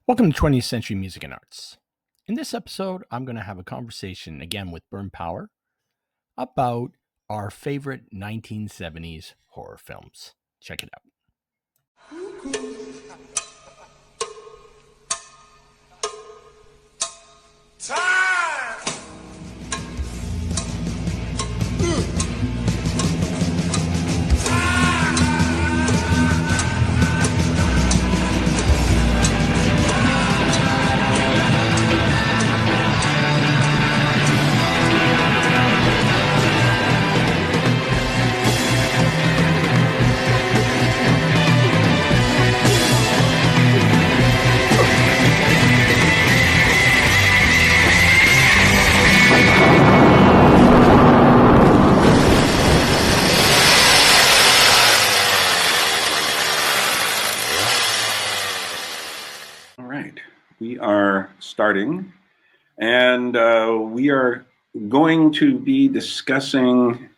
Welcome to 20th Century Music and Arts. In this episode, I'm going to have a conversation again with Byrne Power about our favorite 1970s horror films. Check it out. Time! We are starting, and we are going to be discussing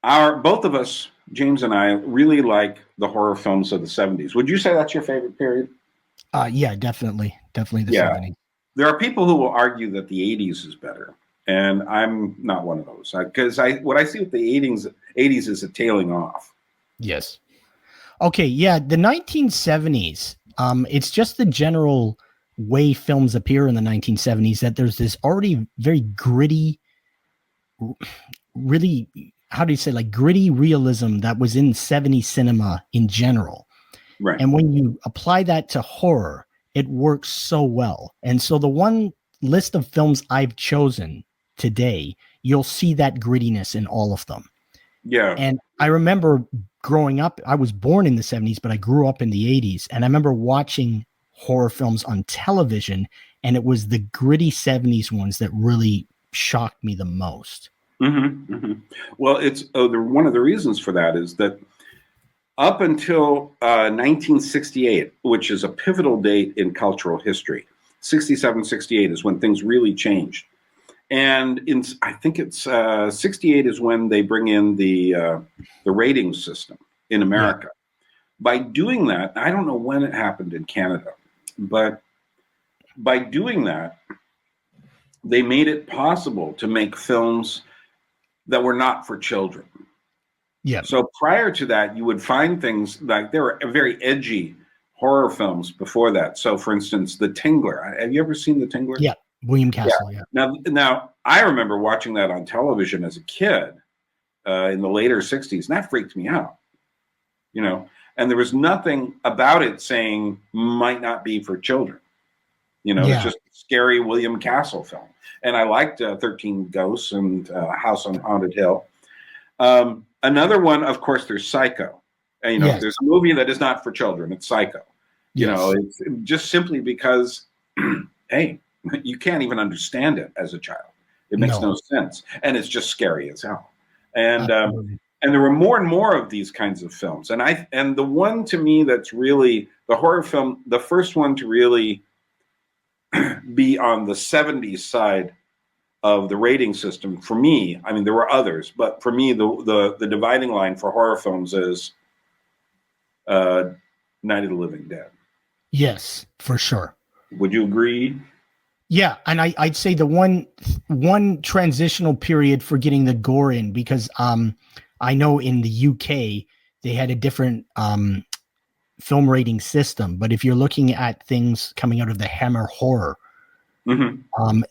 both of us, James and I, really like the horror films of the 70s. Would you say that's your favorite period? Yeah, definitely the 70s. There are people who will argue that the 80s is better, and I'm not one of those, because what I see with the 80s is a tailing off. Yes. Okay, yeah, the 1970s, it's just the general way films appear in the 1970s that there's this already very gritty, really, how do you say, like gritty realism that was in 70s cinema in general. Right. And when you apply that to horror, it works so well. And so the one list of films I've chosen today, you'll see that grittiness in all of them. Yeah. And I remember growing up, I was born in the 70s, but I grew up in the 80s. And I remember watching horror films on television, and it was the gritty 70s ones that really shocked me the most. Mm-hmm, mm-hmm. Well, it's one of the reasons for that is that up until 1968, which is a pivotal date in cultural history, 67, 68 is when things really changed. And I think it's 68 is when they bring in the rating system in America. Yeah. By doing that, I don't know when it happened in Canada, but by doing that, they made it possible to make films that were not for children. Yeah. So prior to that, you would find things like there were very edgy horror films before that. So, for instance, The Tingler. Have you ever seen The Tingler? Yeah, William Castle. Yeah. Now, I remember watching that on television as a kid in the later 60s, and that freaked me out. You know, and there was nothing about it saying might not be for children. You know, It's just a scary William Castle film. And I liked 13 Ghosts and House on Haunted Hill. Another one, of course, there's Psycho. And, if there's a movie that is not for children, it's Psycho. You know, it's just simply because, hey, you can't even understand it as a child. It makes no sense. And it's just scary as hell. And there were more and more of these kinds of films. And the one to me that's really the horror film, the first one to really be on the 70s side of the rating system for me, I mean, there were others, but for me, the dividing line for horror films is Night of the Living Dead. Yes, for sure. Would you agree? Yeah, and I'd say the one transitional period for getting the gore in, because I know in the UK they had a different film rating system, but if you're looking at things coming out of the Hammer horror,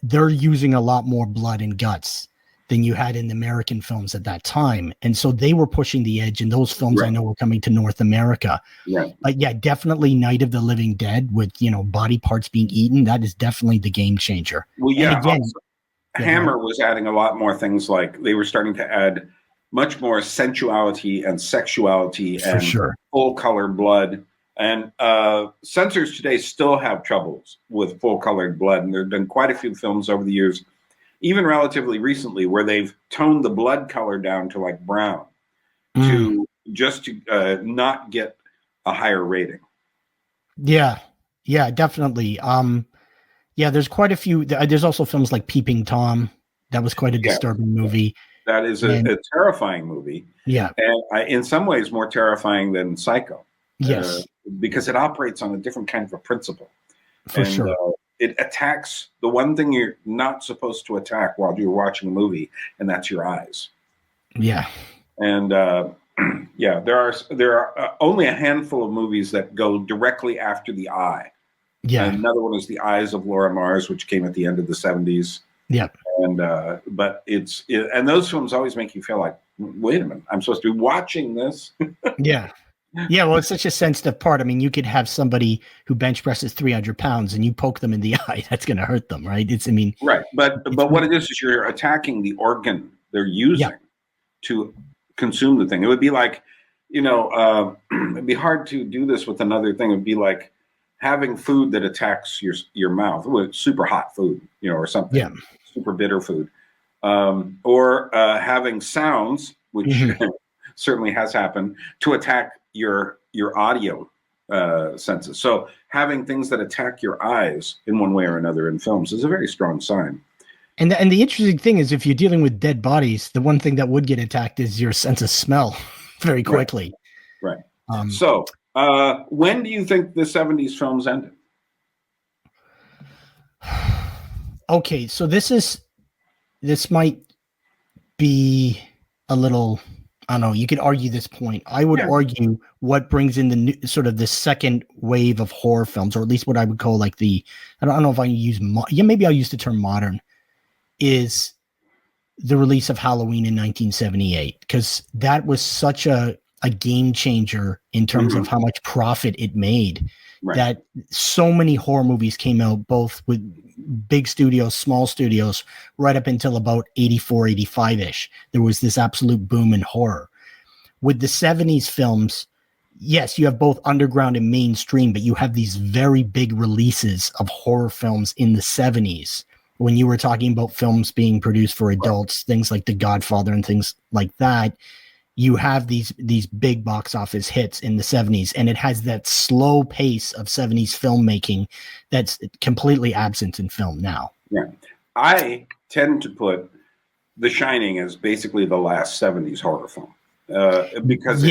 they're using a lot more blood and guts than you had in the American films at that time. And so they were pushing the edge, and those films I know were coming to North America. Right. But yeah, definitely Night of the Living Dead with, body parts being eaten. That is definitely the game changer. Well, yeah. Again, Hammer was adding a lot more things, like they were starting to add much more sensuality and sexuality and full color blood. And censors today still have troubles with full colored blood. And there have been quite a few films over the years, even relatively recently, where they've toned the blood color down to like brown to not get a higher rating. Yeah, definitely. There's quite a few. There's also films like Peeping Tom. That was quite a disturbing movie. That is a terrifying movie. Yeah. And in some ways more terrifying than Psycho. Yes. Because it operates on a different kind of a principle. For sure. It attacks the one thing you're not supposed to attack while you're watching a movie, and that's your eyes. Yeah. And yeah, there are only a handful of movies that go directly after the eye. Yeah. And another one is The Eyes of Laura Mars, which came at the end of the 70s. Yeah. And but and those films always make you feel like, wait a minute, I'm supposed to be watching this. Yeah. Yeah, well, it's such a sensitive part. I mean, you could have somebody who bench presses 300 pounds and you poke them in the eye. That's going to hurt them, right? Right. But what it is you're attacking the organ they're using to consume the thing. It would be like, it'd be hard to do this with another thing. It'd be like having food that attacks your mouth, with super hot food, or something, super bitter food, or having sounds, which certainly has happened, to attack your audio senses. So having things that attack your eyes in one way or another in films is a very strong sign. And the interesting thing is, if you're dealing with dead bodies, the one thing that would get attacked is your sense of smell very quickly. Right. So when do you think the 70s films ended? Okay, so this might be a little, I don't know, you could argue this point. I would argue what brings in the new, sort of the second wave of horror films, or at least what I would call like I don't know if I use, maybe I'll use the term modern, is the release of Halloween in 1978, because that was such a game changer in terms of how much profit it made, that so many horror movies came out, both with big studios, small studios, right up until about 84, 85-ish. There was this absolute boom in horror. With the 70s films, yes, you have both underground and mainstream, but you have these very big releases of horror films in the 70s. When you were talking about films being produced for adults, things like The Godfather and things like that, you have these big box office hits in the 70s, and it has that slow pace of 70s filmmaking that's completely absent in film now. Yeah. I tend to put The Shining as basically the last 70s horror film, because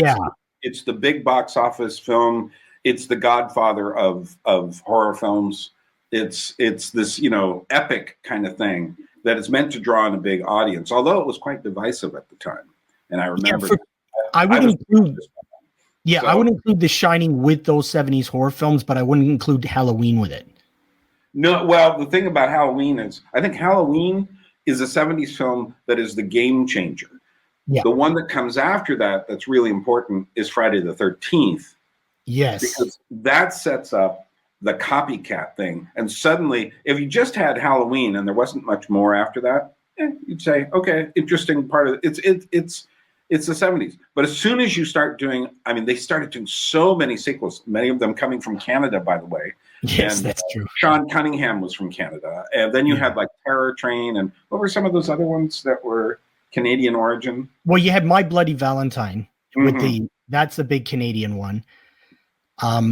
it's the big box office film. It's the Godfather of horror films. It's this, epic kind of thing that is meant to draw in a big audience, although it was quite divisive at the time. And I remember I would include The Shining with those 70s horror films, but I wouldn't include Halloween with it. No, well, the thing about Halloween is I think Halloween is a 70s film that is the game changer. Yeah. The one that comes after that that's really important is Friday the 13th. Yes. Because that sets up the copycat thing. And suddenly, if you just had Halloween and there wasn't much more after that, you'd say, okay, interesting part of it. It's the 70s. But as soon as you start doing, they started doing so many sequels, many of them coming from Canada, by the way. Yes, that's true. Sean Cunningham was from Canada. And then you had like Terror Train, and what were some of those other ones that were Canadian origin? Well, you had My Bloody Valentine with that's the big Canadian one.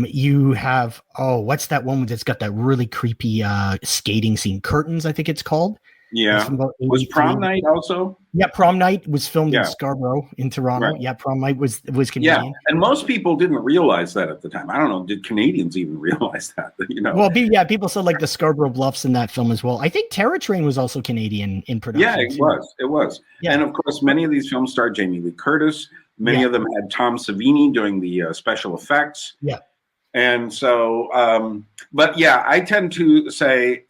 You have, what's that one that's got that really creepy skating scene? Curtains, I think it's called. Yeah. Was Prom Night also? Yeah, Prom Night was filmed in Scarborough in Toronto. Right. Yeah, Prom Night was Canadian. Yeah, and most people didn't realize that at the time. I don't know, did Canadians even realize that? Well, people saw like the Scarborough Bluffs in that film as well. I think Terror Train was also Canadian in production. Yeah, it was. Yeah. And of course, many of these films starred Jamie Lee Curtis. Many of them had Tom Savini doing the special effects. Yeah. And so, I tend to say,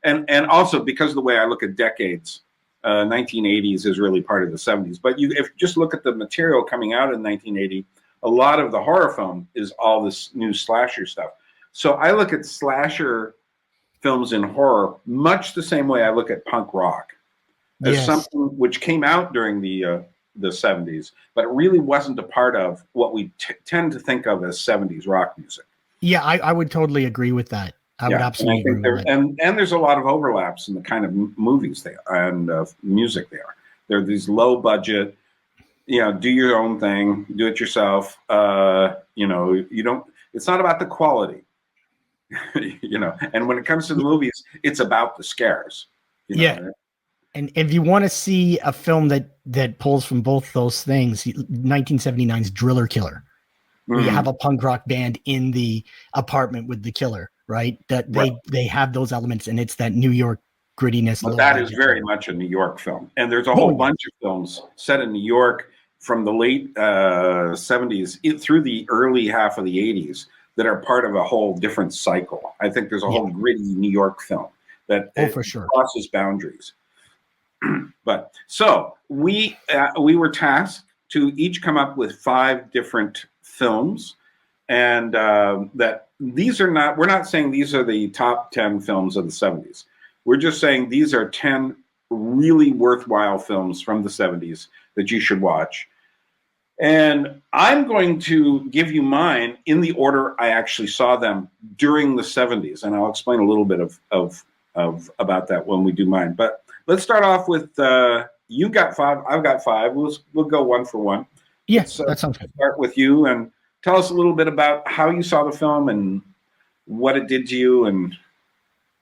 and also because of the way I look at decades, 1980s is really part of the 70s. But if you just look at the material coming out in 1980, a lot of the horror film is all this new slasher stuff. So I look at slasher films in horror much the same way I look at punk rock as something which came out during the 70s, but it really wasn't a part of what we tend to think of as 70s rock music. Yeah, I would totally agree with that. I would absolutely agree with that. And there's a lot of overlaps in the kind of movies they are and music they are. They're these low budget, do your own thing, do it yourself. You don't. It's not about the quality, And when it comes to the movies, it's about the scares. Yeah. And if you want to see a film that pulls from both those things, 1979's Driller Killer, where you have a punk rock band in the apartment with the killer, right? That Right. they have those elements, and it's that New York grittiness. But low that is budget. very much a New York film. And there's a Oh, whole yeah. bunch of films set in New York from the late 70s through the early half of the 80s that are part of a whole different cycle. I think there's a whole gritty New York film that for sure crosses boundaries. But so we were tasked to each come up with 5 different films, and that these are not, we're not saying these are the top 10 films of the 70s. We're just saying these are 10 really worthwhile films from the 70s that you should watch. And I'm going to give you mine in the order I actually saw them during the 70s, and I'll explain a little bit of about that when we do mine. But let's start off with you got 5, I've got 5. We'll go one for one. Yes, that sounds good. Start with you and tell us a little bit about how you saw the film and what it did to you and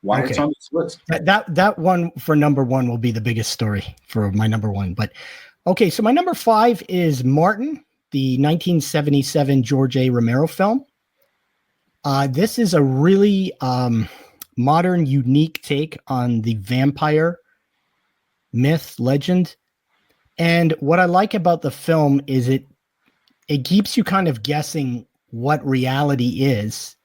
why it's on this list. That one for number 1 will be the biggest story for my number 1. But okay, so my number 5 is Martin, the 1977 George A. Romero film. This is a really modern, unique take on the vampire myth, legend. And what I like about the film is it keeps you kind of guessing what reality is.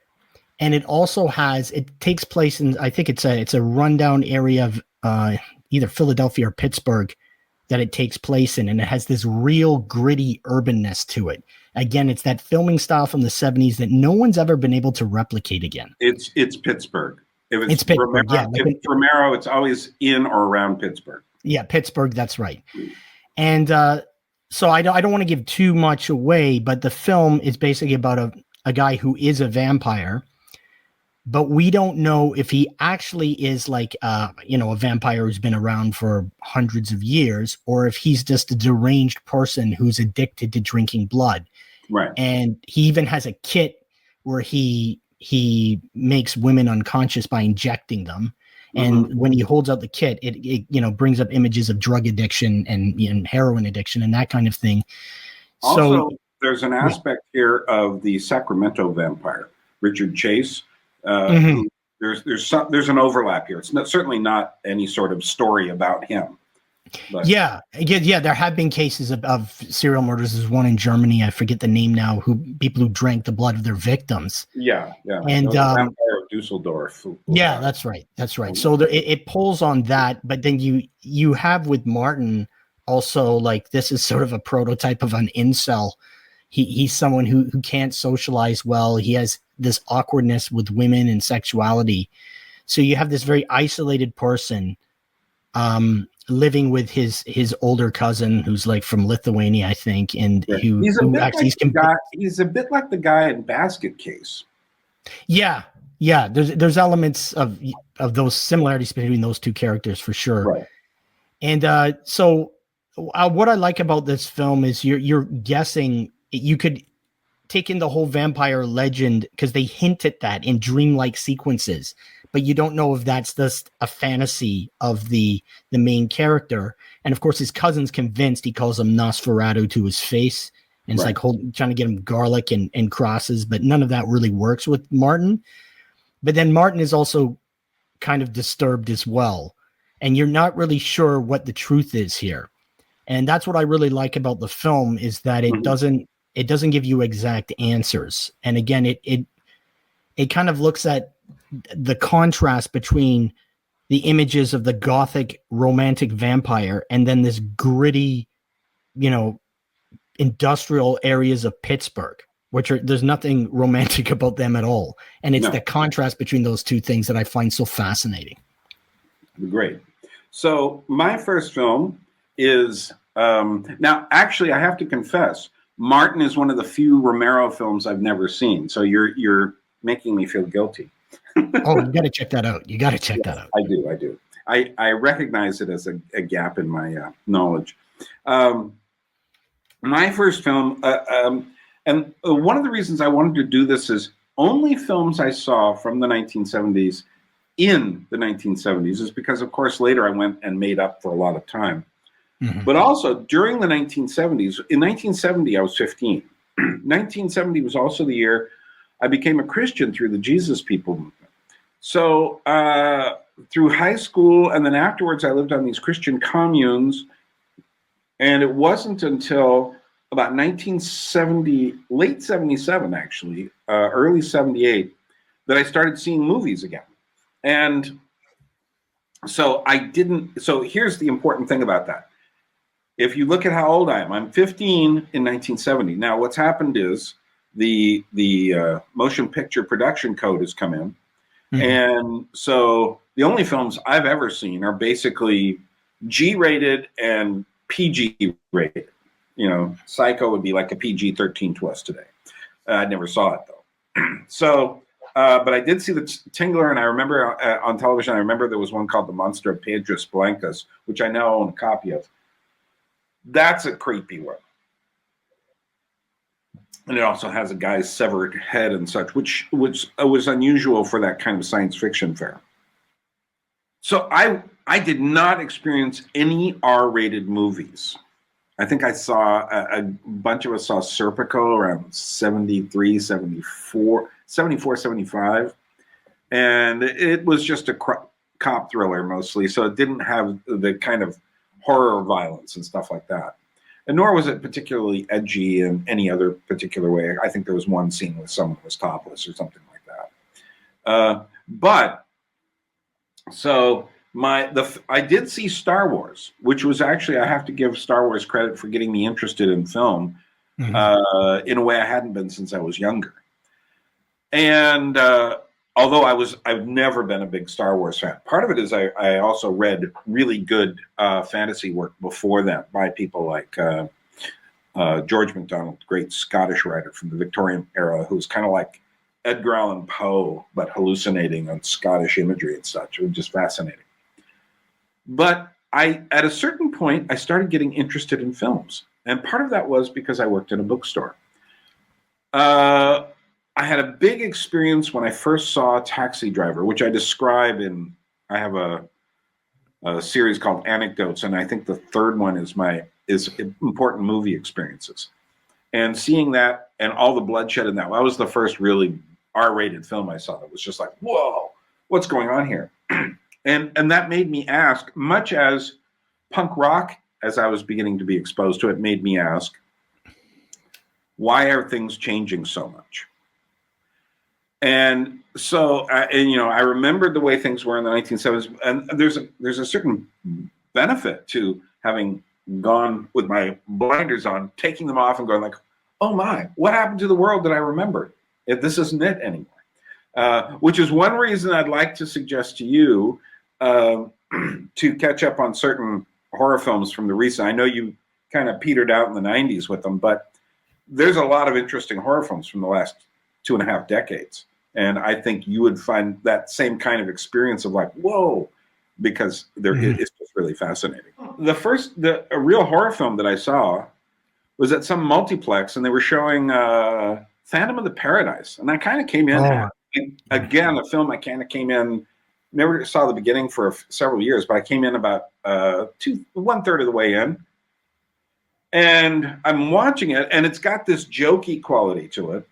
And it also it takes place in, I think it's a rundown area of either Philadelphia or Pittsburgh that it takes place in. And it has this real gritty urbanness to it. Again, it's that filming style from the 70s that no one's ever been able to replicate again. It's Pittsburgh. It's Pittsburgh, Romero, yeah. If Romero, it's always in or around Pittsburgh. Yeah, Pittsburgh, that's right. And so I don't want to give too much away, but the film is basically about a guy who is a vampire, but we don't know if he actually is like, a vampire who's been around for hundreds of years, or if he's just a deranged person who's addicted to drinking blood. Right. And he even has a kit where he makes women unconscious by injecting them. And when he holds out the kit, it brings up images of drug addiction and heroin addiction and that kind of thing. Also, there's an aspect here of the Sacramento vampire, Richard Chase. There's an overlap here. It's certainly not any sort of story about him. But. Yeah. There have been cases of serial murders. There's one in Germany. I forget the name now. People who drank the blood of their victims. Yeah. And vampire of Dusseldorf. Yeah, that's right. So it pulls on that, but then you have with Martin also, like, this is sort of a prototype of an incel. He's someone who can't socialize well. He has this awkwardness with women and sexuality. So you have this very isolated person living with his older cousin who's like from Lithuania, I think, and he's a bit like the guy in Basket Case. Yeah. There's elements of those similarities between those two characters for sure. Right. And so what I like about this film is you're guessing. You could take in the whole vampire legend because they hint at that in dreamlike sequences, but you don't know if that's just a fantasy of the main character. And of course, his cousin's convinced. He calls him Nosferatu to his face, and it's like trying to get him garlic and crosses, but none of that really works with Martin. But then Martin is also kind of disturbed as well, and you're not really sure what the truth is here. And that's what I really like about the film, is that it doesn't give you exact answers. And again, it kind of looks at the contrast between the images of the gothic romantic vampire and then this gritty, industrial areas of Pittsburgh, there's nothing romantic about them at all. And it's the contrast between those two things that I find so fascinating. Great. So my first film is, now actually I have to confess, Martin is one of the few Romero films I've never seen. So you're making me feel guilty. Oh, you got to check that out. That out. I do. I recognize it as a gap in my knowledge. My first film, and one of the reasons I wanted to do this is only films I saw from the 1970s in the 1970s is because, of course, later I went and made up for a lot of time. But also during the 1970s, in 1970, I was 15. 1970 was also the year I became a Christian through the Jesus People movement. So through high school and then afterwards, I lived on these Christian communes. And it wasn't until about 1970, late 77, actually, early 78, that I started seeing movies again. And so so here's the important thing about that. If you look at how old I am, I'm 15 in 1970. Now, what's happened is the motion picture production code has come in. Mm-hmm. And so the only films I've ever seen are basically G-rated and PG rated. You know, Psycho would be like a PG-13 to us today. I never saw it though. So, but I did see the Tingler, and I remember on television. I remember there was one called The Monster of Piedras Blancas, which I now own a copy of. That's a creepy one, and it also has a guy's severed head and such, which was unusual for that kind of science fiction fare. So I did not experience any R-rated movies. I think I saw a bunch of us saw Serpico around 73, 74, 75. And it was just a cop thriller mostly. So it didn't have the kind of horror violence and stuff like that. And nor was it particularly edgy in any other particular way. I think there was one scene where someone was topless or something like that. So I did see Star Wars, which was actually, I have to give Star Wars credit for getting me interested in film in a way I hadn't been since I was younger. And although I've never been a big Star Wars fan. Part of it is I also read really good fantasy work before that by people like George MacDonald, great Scottish writer from the Victorian era, who's kind of like Edgar Allan Poe, but hallucinating on Scottish imagery and such. It was just fascinating. But at a certain point, I started getting interested in films. And part of that was because I worked in a bookstore. I had a big experience when I first saw Taxi Driver, which I describe I have a series called Anecdotes, and I think the third one is important movie experiences. And seeing that and all the bloodshed in that was the first really R-rated film I saw that was just like, whoa, what's going on here? And that made me ask, much as punk rock, as I was beginning to be exposed to it, made me ask, why are things changing so much? And so, I remembered the way things were in the 1970s, and there's a certain benefit to having gone with my blinders on, taking them off and going like, oh my, what happened to the world that I remembered? This isn't it anymore. Which is one reason I'd like to suggest to you to catch up on certain horror films from the recent. I know you kind of petered out in the 90s with them, but there's a lot of interesting horror films from the last 2.5 decades. And I think you would find that same kind of experience of like, whoa, because it's just really fascinating. A real horror film that I saw was at some multiplex, and they were showing Phantom of the Paradise. And I kind of came in, again, a film I kind of came in, never saw the beginning for several years, but I came in about 1/3 of the way in. And I'm watching it, and it's got this jokey quality to it.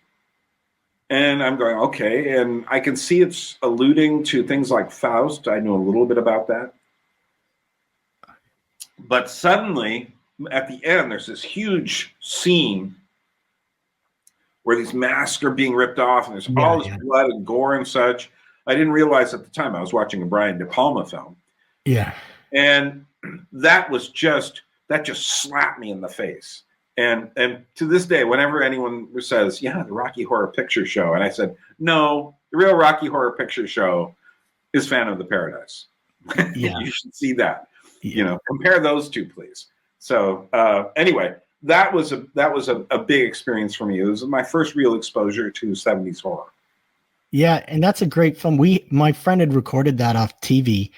And I'm going, okay. And I can see it's alluding to things like Faust. I know a little bit about that. But suddenly, at the end, there's this huge scene where these masks are being ripped off, and there's all this blood and gore and such. I didn't realize at the time I was watching a Brian De Palma film. Yeah. And that just slapped me in the face. And to this day, whenever anyone says, yeah, the Rocky Horror Picture Show, and I said, no, the real Rocky Horror Picture Show is Phantom of the Paradise. Yeah. You should see that. Yeah. Compare those two, please. So anyway, that was a big experience for me. It was my first real exposure to 70s horror. Yeah, and that's a great film. My friend had recorded that off TV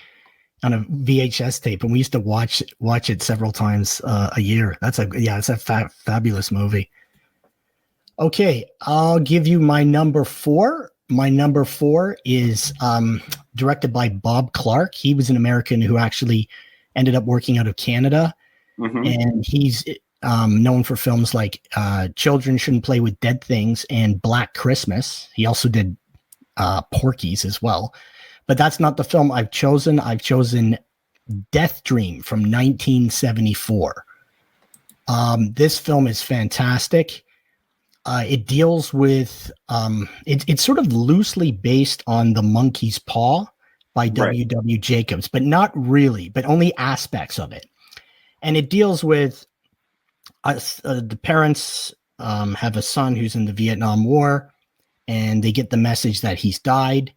on a VHS tape, and we used to watch it several times a year. It's a fabulous movie. Okay, I'll give you my number 4. My number 4 is directed by Bob Clark. He was an American who actually ended up working out of Canada, and he's known for films like Children Shouldn't Play with Dead Things and Black Christmas. He also did Porky's as well. But that's not the film I've chosen. I've chosen Death Dream from 1974. This film is fantastic. It deals with it's sort of loosely based on The Monkey's Paw by W. W. Jacobs, but not really, but only aspects of it. And it deals with the parents have a son who's in the Vietnam War, and they get the message that he's died,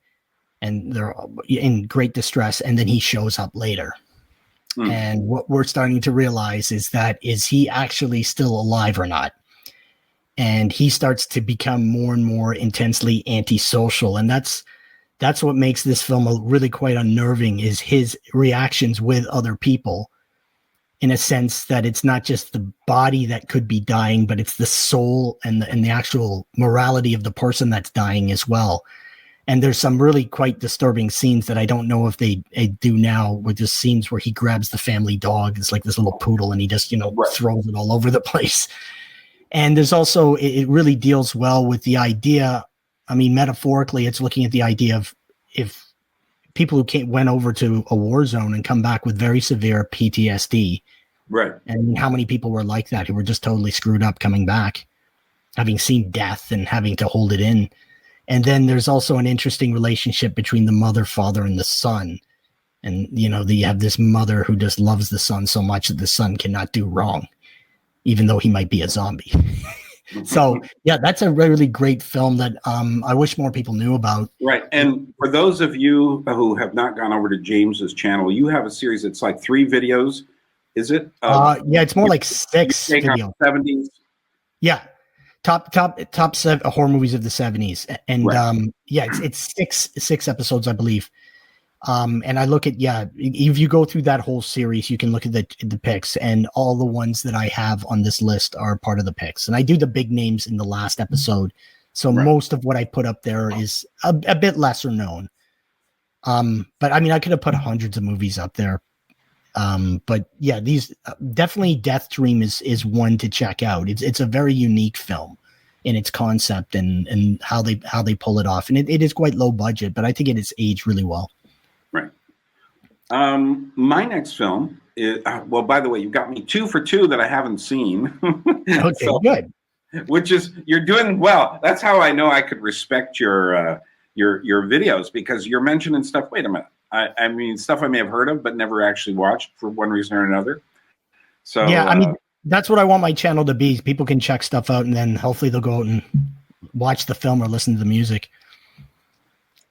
and they're in great distress. And then he shows up later. And what we're starting to realize is he actually still alive or not? And he starts to become more and more intensely antisocial. And that's what makes this film really quite unnerving, is his reactions with other people, in a sense that it's not just the body that could be dying, but it's the soul and the actual morality of the person that's dying as well. And there's some really quite disturbing scenes that I don't know if they do now, with just scenes where he grabs the family dog. It's like this little poodle, and he just, throws it all over the place. And there's also, it really deals well with the idea. I mean, metaphorically, it's looking at the idea of if people who went over to a war zone and come back with very severe PTSD. Right. And how many people were like that, who were just totally screwed up coming back, having seen death and having to hold it in. And then there's also an interesting relationship between the mother, father, and the son. And, you have this mother who just loves the son so much that the son cannot do wrong, even though he might be a zombie. So, yeah, that's a really great film that I wish more people knew about. Right. And for those of you who have not gone over to James's channel, you have a series that's like 3 videos. Is it? Yeah, it's more like 6 videos. 70's. Yeah. Top 7 horror movies of the 70s. And it's six episodes, I believe. And I look at, if you go through that whole series, you can look at the picks, and all the ones that I have on this list are part of the picks. And I do the big names in the last episode. So most of what I put up there is a bit lesser known. But I mean, I could have put hundreds of movies up there. But yeah, these definitely Death Dream is one to check out. It's a very unique film in its concept and how they pull it off. And it is quite low budget, but I think it is aged really well. Right. My next film is, well, by the way, you've got me 2 for 2 that I haven't seen. Okay, so, good. Which is, you're doing well. That's how I know I could respect your videos, because you're mentioning stuff. Wait a minute. I mean, stuff I may have heard of, but never actually watched for one reason or another. So yeah, I mean, that's what I want my channel to be. People can check stuff out, and then hopefully they'll go out and watch the film or listen to the music.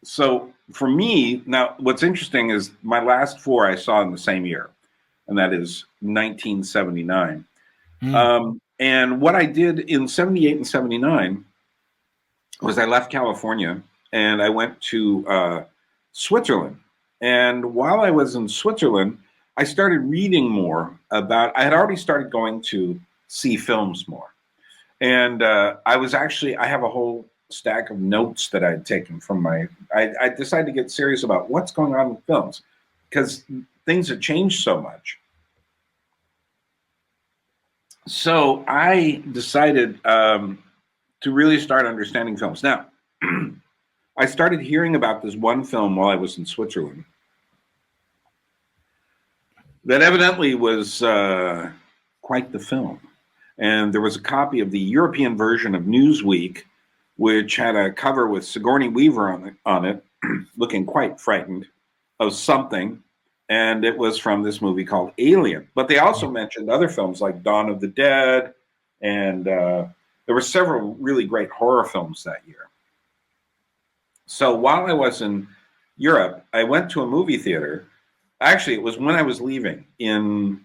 So for me, now what's interesting is my last 4 I saw in the same year, and that is 1979. And what I did in 78 and 79 was I left California and I went to Switzerland. And while I was in Switzerland, I started reading more about, I had already started going to see films more. And I have a whole stack of notes that I'd taken from I decided to get serious about what's going on with films, because things have changed so much. So I decided to really start understanding films. Now, I started hearing about this one film while I was in Switzerland that evidently was quite the film. And there was a copy of the European version of Newsweek, which had a cover with Sigourney Weaver on it, looking quite frightened of something. And it was from this movie called Alien. But they also mentioned other films like Dawn of the Dead, and there were several really great horror films that year. So while I was in Europe, I went to a movie theater. Actually, it was when I was leaving in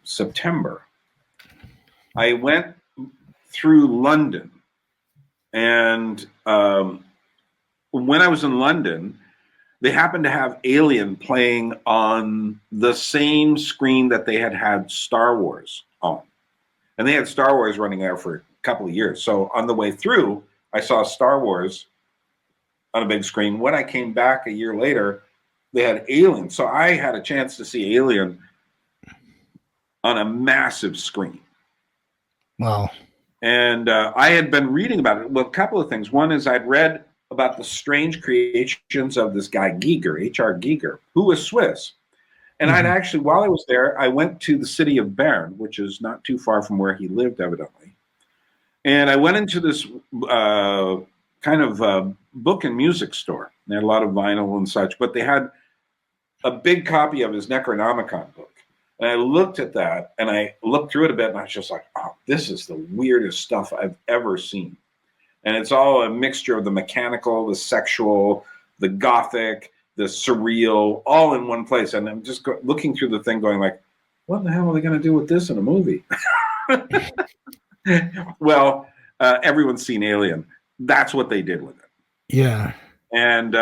September. I went through London, and when I was in London, they happened to have Alien playing on the same screen that they had Star Wars on. And they had Star Wars running there for a couple of years. So on the way through, I saw Star Wars on a big screen. When I came back a year later, they had Alien. So I had a chance to see Alien on a massive screen. Wow. And I had been reading about it. Well, a couple of things. One is I'd read a about the strange creations of this guy Giger, H.R. Giger, who was Swiss. And I'd actually, while I was there, I went to the city of Bern, which is not too far from where he lived, evidently. And I went into this kind of book and music store. They had a lot of vinyl and such, but they had a big copy of his Necronomicon book. And I looked at that, and I looked through it a bit, and I was just like, oh, this is the weirdest stuff I've ever seen. And it's all a mixture of the mechanical, the sexual, the gothic, the surreal, all in one place. And I'm just looking through the thing going like, what the hell are they going to do with this in a movie? Well, everyone's seen Alien. That's what they did with it. Yeah. And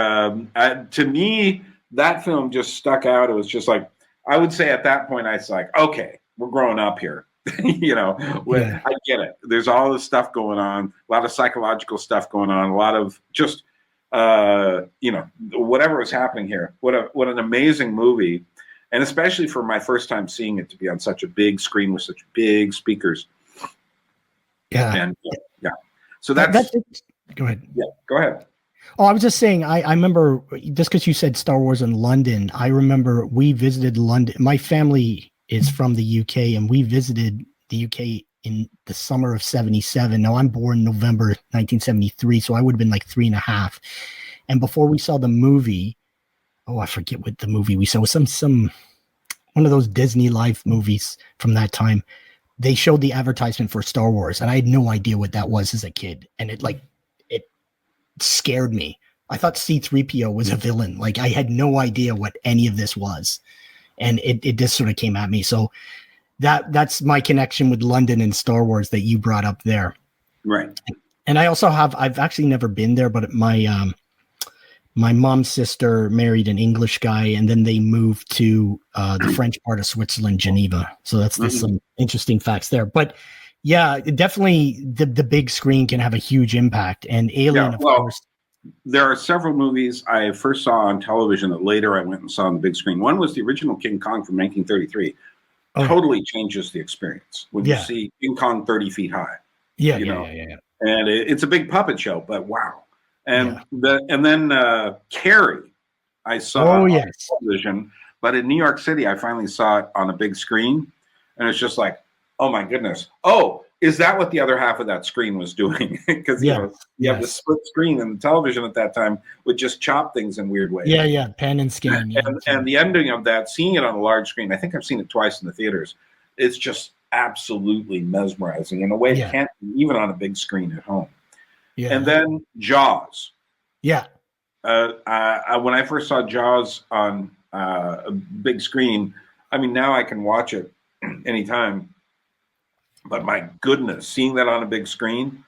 to me, that film just stuck out. It was just like, I would say at that point, I was like, okay, we're growing up here. I get it. There's all this stuff going on, a lot of psychological stuff going on, a lot of just, whatever was happening here. What an amazing movie. And especially for my first time seeing it to be on such a big screen with such big speakers. Yeah. And so that's go ahead. Yeah, go ahead. Oh, I was just saying, I remember, just because you said Star Wars in London, I remember we visited London. My family is from the UK, and we visited the UK in the summer of 77. Now, I'm born November 1973, so I would have been like 3.5. And before we saw the movie, I forget what the movie we saw. It was some one of those Disney Life movies from that time. They showed the advertisement for Star Wars, and I had no idea what that was as a kid. And it scared me. I thought C-3PO was a villain. Like, I had no idea what any of this was. And it just sort of came at me. So that's my connection with London and Star Wars that you brought up there. Right. And I also I've actually never been there, but my mom's sister married an English guy, and then they moved to the French part of Switzerland, Geneva. So that's some interesting facts there. But yeah, definitely the big screen can have a huge impact. And Alien, of course. There are several movies I first saw on television that later I went and saw on the big screen. One was the original King Kong from 1933. Totally changes the experience when you see King Kong 30 feet high. Yeah. And it's a big puppet show, but wow. And then Carrie, I saw on television, but in New York City, I finally saw it on a big screen, and it's just like, oh my goodness. Oh, is that what the other half of that screen was doing? Because you have the split screen, and the television at that time would just chop things in weird ways. Yeah, pen and scan. And the ending of that, seeing it on a large screen, I think I've seen it twice in the theaters. It's just absolutely mesmerizing in a way it can't be even on a big screen at home. Yeah. And then Jaws. Yeah. When I first saw Jaws on a big screen, I mean, now I can watch it anytime. But my goodness, seeing that on a big screen,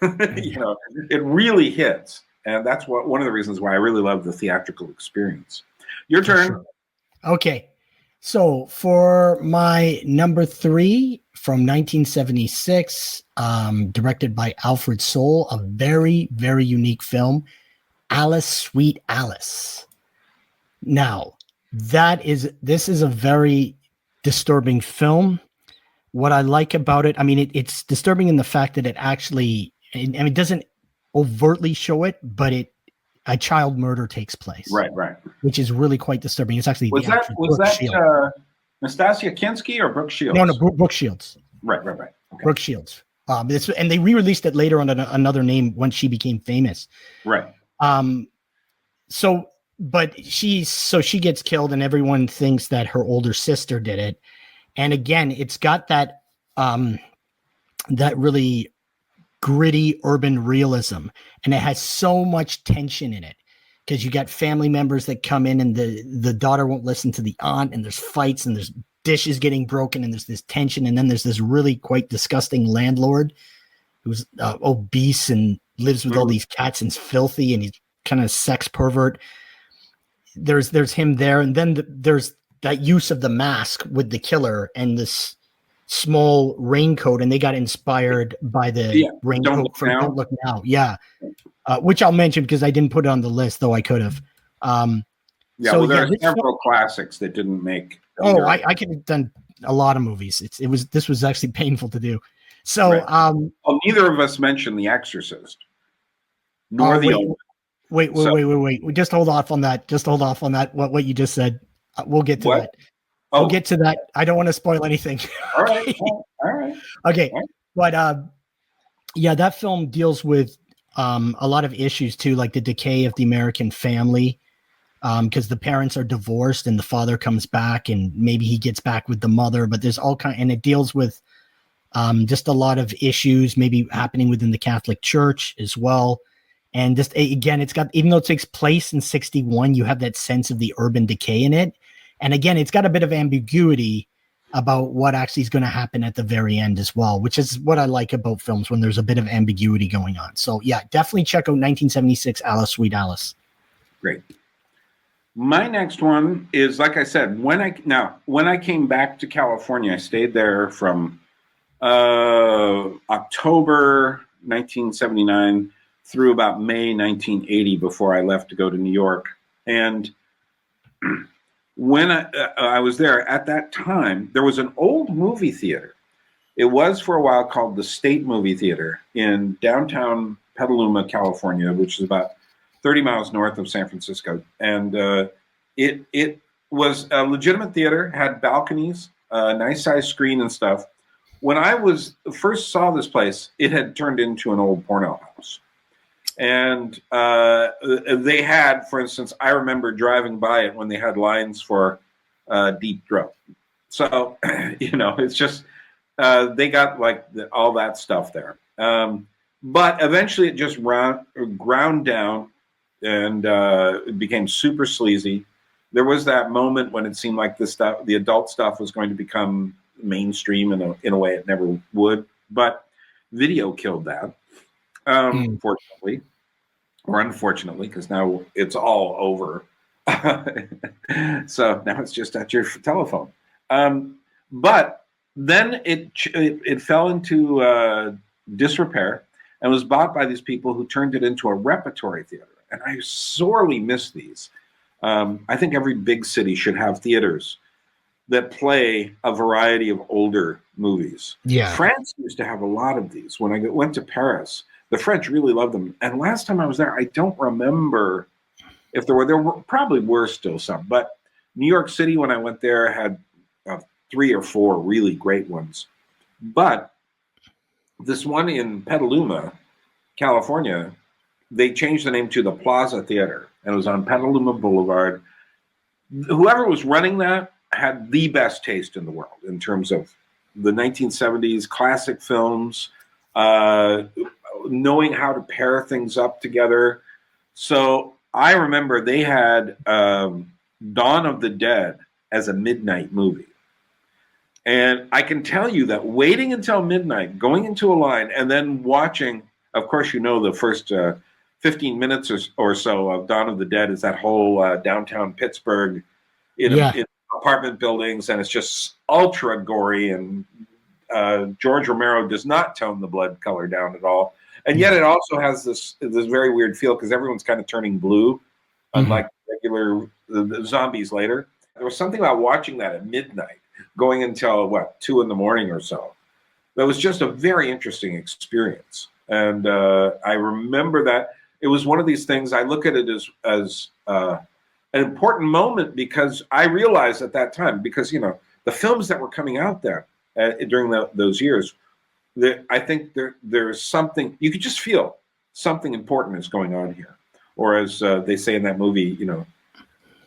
it really hits. And that's one of the reasons why I really love the theatrical experience. Your turn. Sure. Okay. So for my number 3 from 1976, directed by Alfred Soule, a very, very unique film, Alice, Sweet Alice. Now, this is a very disturbing film. What I like about it, I mean, it's disturbing in the fact that it actually, it doesn't overtly show it, but a child murder takes place. Right. Which is really quite disturbing. It's actually was that Nastasia Kinski or Brooke Shields? No, Brooke Shields. Right. Okay. Brooke Shields. And they re-released it later under another name when she became famous. Right. So she gets killed, and everyone thinks that her older sister did it. And again, it's got that really gritty urban realism, and it has so much tension in it because you got family members that come in, and the daughter won't listen to the aunt, and there's fights, and there's dishes getting broken, and there's this tension, and then there's this really quite disgusting landlord who's obese and lives with all these cats and's filthy, and he's kind of sex pervert. There's him there, and then there's that use of the mask with the killer and this small raincoat, and they got inspired by the raincoat from Don't Look Now. Yeah. Which I'll mention because I didn't put it on the list, though I could have. There are several classics that didn't make. I could have done a lot of movies. This was actually painful to do. So, neither of us mentioned The Exorcist. nor the wait, omen. wait. Just hold off on that. Just hold off on that. What you just said. We'll get to What? that. Oh, We'll get to that. I don't want to spoil anything. all right. All right. Okay. All right. But yeah, that film deals with a lot of issues too, like the decay of the American family. Because the parents are divorced and the father comes back and maybe he gets back with the mother, but there's all kind, and it deals with just a lot of issues maybe happening within the Catholic Church as well. And just again, it's got, even though it takes place in 61, you have that sense of the urban decay in it. And again, it's got a bit of ambiguity about what actually is going to happen at the very end as well, which is what I like about films when there's a bit of ambiguity going on. So yeah, definitely check out 1976 Alice, Sweet Alice. Great. My next one is, like I said, when I came back to California, I stayed there from October 1979 through about May 1980 before I left to go to New York. And when I was there at that time, there was an old movie theater. It was for a while called the State Movie Theater in downtown Petaluma, California, which is about 30 miles north of San Francisco. And it was a legitimate theater, had balconies, a nice size screen and stuff. When I first saw this place, it had turned into an old porno house. And they had, for instance, I remember driving by it when they had lines for Deep Throat. So, it's just, they got like all that stuff there. But eventually it just ground down and it became super sleazy. There was that moment when it seemed like the adult stuff was going to become mainstream in a way it never would. But video killed that. Fortunately, or unfortunately, because now it's all over. So now it's just at your telephone. But then it fell into disrepair and was bought by these people who turned it into a repertory theater. And I sorely miss these. I think every big city should have theaters that play a variety of older movies. Yeah. France used to have a lot of these. When I went to Paris, the French really loved them. And last time I was there, I don't remember if there probably were still some. But New York City, when I went there, had 3 or 4 really great ones. But this one in Petaluma, California, they changed the name to the Plaza Theater, and it was on Petaluma Boulevard. Whoever was running that had the best taste in the world in terms of the 1970s classic films, knowing how to pair things up together. So I remember they had Dawn of the Dead as a midnight movie. And I can tell you that waiting until midnight, going into a line, and then watching, of course, the first 15 minutes or so of Dawn of the Dead is that whole downtown Pittsburgh in apartment buildings, and it's just ultra gory, and George Romero does not tone the blood color down at all. And yet it also has this very weird feel because everyone's kind of turning blue, unlike regular the zombies later. There was something about watching that at midnight, going until 2 a.m. or so. That was just a very interesting experience. And I remember that it was one of these things. I look at it as an important moment because I realized at that time, because the films that were coming out there during those years, I think there's something you could just feel something important is going on here. Or as they say in that movie,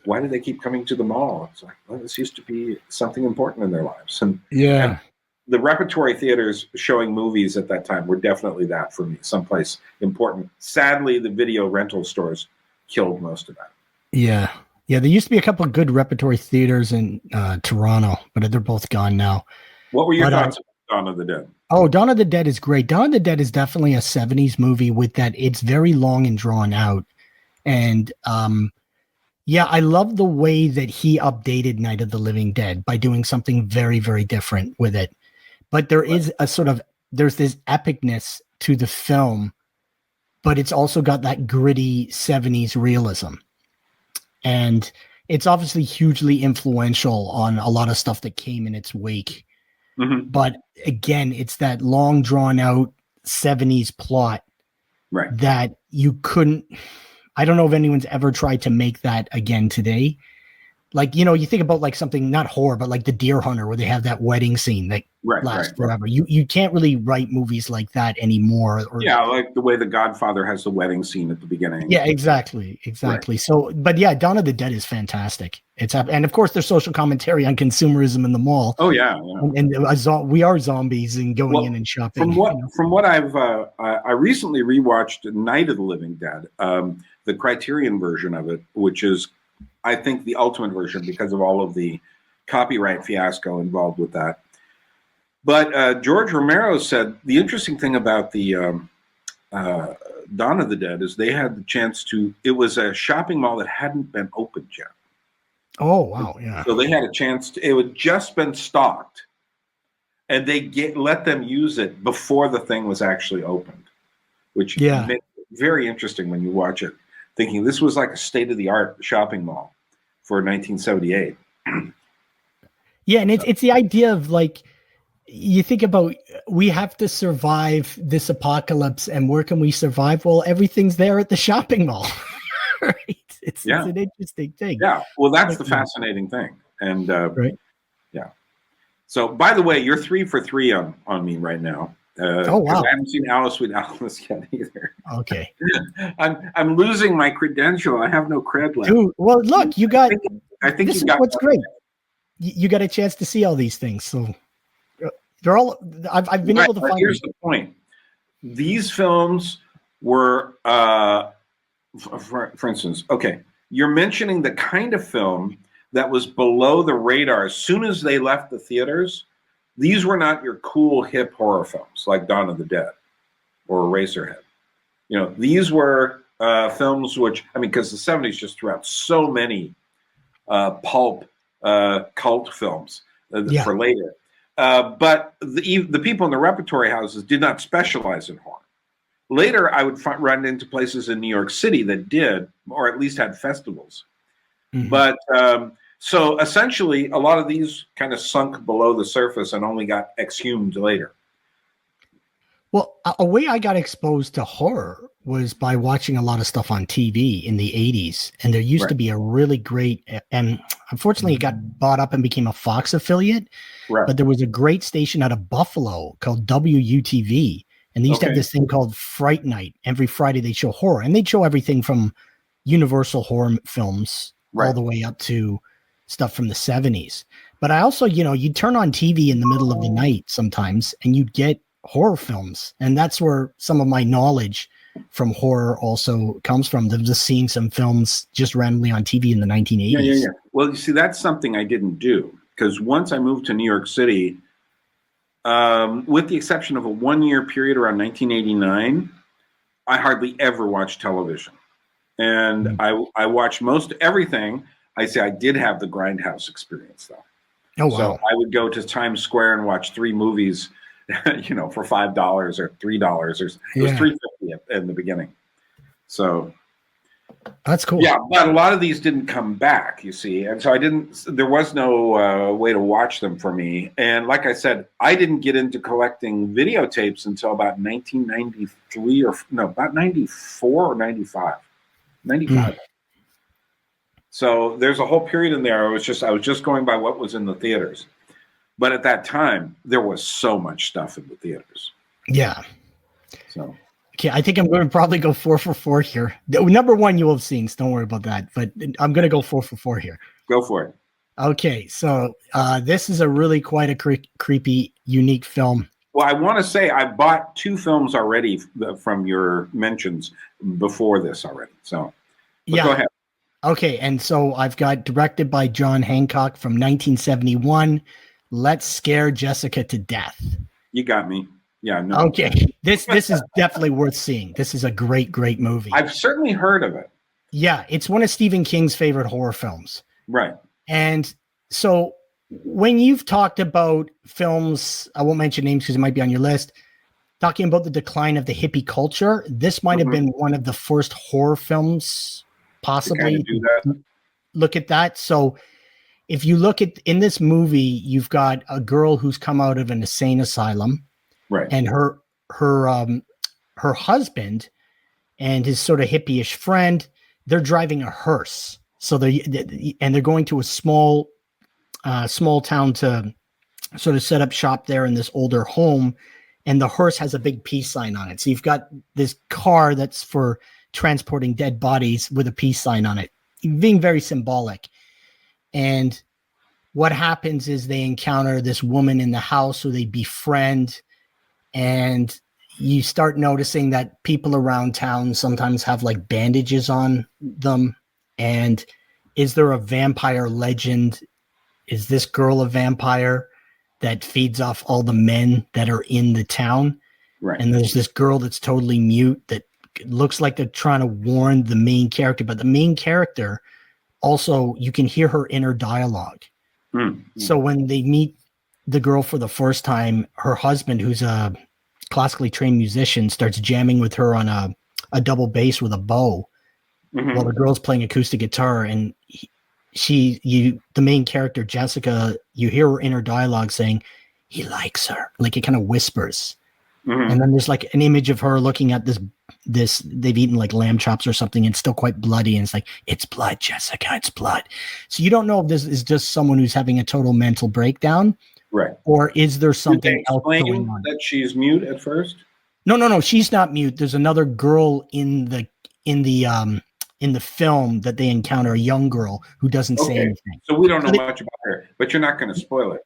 why do they keep coming to the mall? It's like, well, this used to be something important in their lives. And the repertory theaters showing movies at that time were definitely that for me, someplace important. Sadly, the video rental stores killed most of that. Yeah. There used to be a couple of good repertory theaters in Toronto, but they're both gone now. What were your thoughts on Dawn of the Dead? Oh, Dawn of the Dead is great. Dawn of the Dead is definitely a 70s movie with that. It's very long and drawn out. And I love the way that he updated Night of the Living Dead by doing something very, very different with it. But there is there's this epicness to the film, but it's also got that gritty 70s realism. And it's obviously hugely influential on a lot of stuff that came in its wake. Mm-hmm. But again, it's that long drawn out 70s plot Right. that you couldn't. I don't know if anyone's ever tried to make that again today. Like, you think about like something not horror, but like The Deer Hunter, where they have that wedding scene that lasts forever. You can't really write movies like that anymore. Or Yeah, like the way The Godfather has the wedding scene at the beginning. yeah, exactly. Right. So, but yeah, Dawn of the Dead is fantastic. And of course, there's social commentary on consumerism in the mall. Oh yeah, and we are zombies and going in and shopping. From what I recently rewatched Night of the Living Dead, the Criterion version of it, which is, I think, the ultimate version because of all of the copyright fiasco involved with that. But George Romero said the interesting thing about the Dawn of the Dead is they had the chance to. It was a shopping mall that hadn't been opened yet. Oh wow! Yeah. So they had a chance to. It had just been stocked, and they let them use it before the thing was actually opened, which makes it very interesting when you watch it. Thinking this was like a state-of-the-art shopping mall for 1978. Yeah, and it's the idea of like, you think about, we have to survive this apocalypse, and where can we survive? Well, everything's there at the shopping mall. Right? It's an interesting thing. Yeah, well, that's the fascinating thing. And right. Yeah. So, by the way, you're 3 for 3 on me right now. Oh wow! I haven't seen Alice with Alice yet either. Okay. I'm losing my credential. I have no cred left. Dude, well, look, you got. I think this you is got what's great. You got a chance to see all these things, so they're all. I've been able to find. Here's the point: these films were, for instance, okay, you're mentioning the kind of film that was below the radar as soon as they left the theaters. These were not your cool, hip horror films like Dawn of the Dead or Eraserhead. These were films which, because the 70s just threw out so many pulp cult films for later. But the people in the repertory houses did not specialize in horror. Later, I would run into places in New York City that did, or at least had festivals. Mm-hmm. But so essentially, a lot of these kind of sunk below the surface and only got exhumed later. Well, a way I got exposed to horror was by watching a lot of stuff on TV in the 80s. And there used to be a really great, and unfortunately it got bought up and became a Fox affiliate, but there was a great station out of Buffalo called WUTV. And they used to have this thing called Fright Night. Every Friday they'd show horror, and they'd show everything from Universal horror films all the way up to stuff from the 70s. But I also, you'd turn on TV in the middle of the night sometimes and you'd get horror films. And that's where some of my knowledge from horror also comes from. Them just seeing some films just randomly on TV in the 1980s. Yeah. Well, you see, that's something I didn't do, because once I moved to New York City, with the exception of a 1-year period around 1989, I hardly ever watched television. And I watched most everything. I say I did have the Grindhouse experience, though. Oh, wow. So I would go to Times Square and watch 3 movies, for $5 or $3, or it was $3.50 in the beginning. So that's cool. Yeah, but a lot of these didn't come back, you see, and so there was no way to watch them for me. And like I said, I didn't get into collecting videotapes until about 1993 about 94 or 95. 95. So there's a whole period in there. I was just going by what was in the theaters. But at that time, there was so much stuff in the theaters. Yeah. So. Okay, I think I'm going to probably go 4 for 4 here. Number 1 you will have seen, so don't worry about that. But I'm going to go 4 for 4 here. Go for it. Okay, so this is a really quite a creepy, unique film. Well, I want to say I bought 2 films already from your mentions before this already. So go ahead. Okay, and so I've got directed by John Hancock from 1971, Let's Scare Jessica to Death. You got me. Yeah, no. Okay, this is definitely worth seeing. This is a great movie. I've certainly heard of it. Yeah, it's one of Stephen King's favorite horror films. Right. And so when you've talked about films, I won't mention names because it might be on your list, talking about the decline of the hippie culture, this might have been one of the first horror films possibly. Do that. Look at that. So if you look at in this movie, you've got a girl who's come out of an insane asylum. Right. And her husband and his sort of hippie-ish friend. They're driving a hearse, so they're going to a small town to sort of set up shop there in this older home, and the hearse has a big peace sign on it. So you've got this car that's for transporting dead bodies with a peace sign on it, being very symbolic. And what happens is they encounter this woman in the house who they befriend, and you start noticing that people around town sometimes have like bandages on them. And is there a vampire legend? Is this girl a vampire that feeds off all the men that are in the town? Right. And there's this girl that's totally mute that looks like they're trying to warn the main character, but the main character also, you can hear her inner dialogue. So when they meet the girl for the first time, her husband, who's a classically trained musician, starts jamming with her on a double bass with a bow, while the girl's playing acoustic guitar. And the main character, Jessica, you hear her inner dialogue saying, he likes her. Like it kind of whispers. And then there's like an image of her looking at this, they've eaten like lamb chops or something. And it's still quite bloody. And it's like, it's blood, Jessica, it's blood. So you don't know if this is just someone who's having a total mental breakdown. Right. Or is there something else going going on? That she's mute at first? No. She's not mute. There's another girl in the film that they encounter, a young girl who doesn't say anything. So we don't know much about her, but you're not going to spoil it.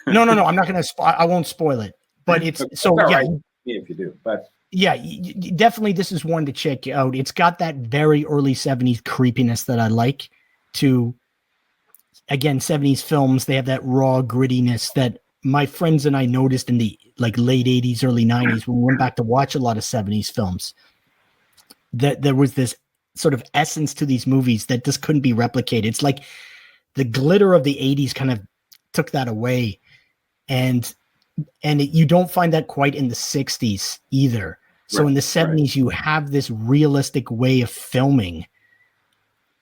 No. I'm not going to. I won't spoil it. But it's so yeah. Right. If you do, but yeah, definitely this is one to check out. It's got that very early 70s creepiness that I like. To again, 70s films, they have that raw grittiness that my friends and I noticed in the like late 80s, early 90s when we went back to watch a lot of 70s films. That there was this sort of essence to these movies that just couldn't be replicated. It's like the glitter of the 80s kind of took that away, and you don't find that quite in the 60s either. So in the 70s, you have this realistic way of filming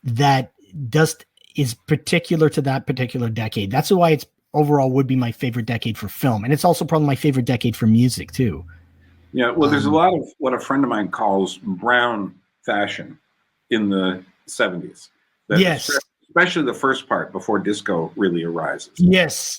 that just is particular to that particular decade. That's why it's overall would be my favorite decade for film. And it's also probably my favorite decade for music too. Yeah, well, there's a lot of what a friend of mine calls brown fashion in the 70s. Yes. Especially the first part before disco really arises. Yes.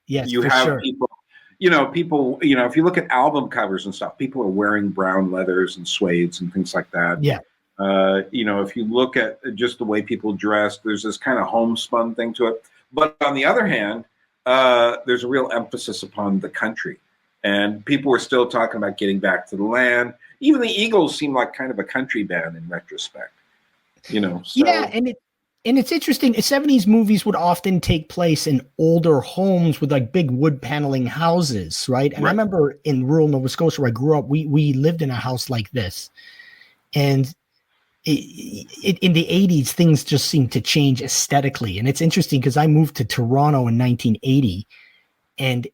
You have people, if you look at album covers and stuff, people are wearing brown leathers and suedes and things like that. Yeah. If you look at just the way people dress, there's this kind of homespun thing to it. But on the other hand, there's a real emphasis upon the country. And people were still talking about getting back to the land. Even the Eagles seem like kind of a country band in retrospect. So. Yeah, and it's interesting. 70s movies would often take place in older homes with like big wood paneling houses, right? And I remember in rural Nova Scotia where I grew up, we lived in a house like this. And in the 80s, things just seemed to change aesthetically. And it's interesting because I moved to Toronto in 1980, and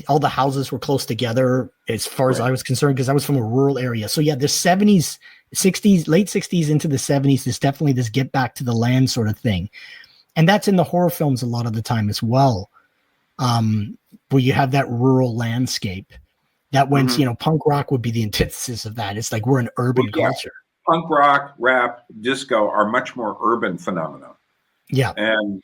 all the houses were close together as far as I was concerned, because I was from a rural area. So yeah, the 70s, 60s, late 60s into the 70s, there's definitely this get back to the land sort of thing. And that's in the horror films a lot of the time as well, where you have that rural landscape. That when, punk rock would be the antithesis of that. It's like we're an urban culture. Punk rock, rap, disco are much more urban phenomena. Yeah. And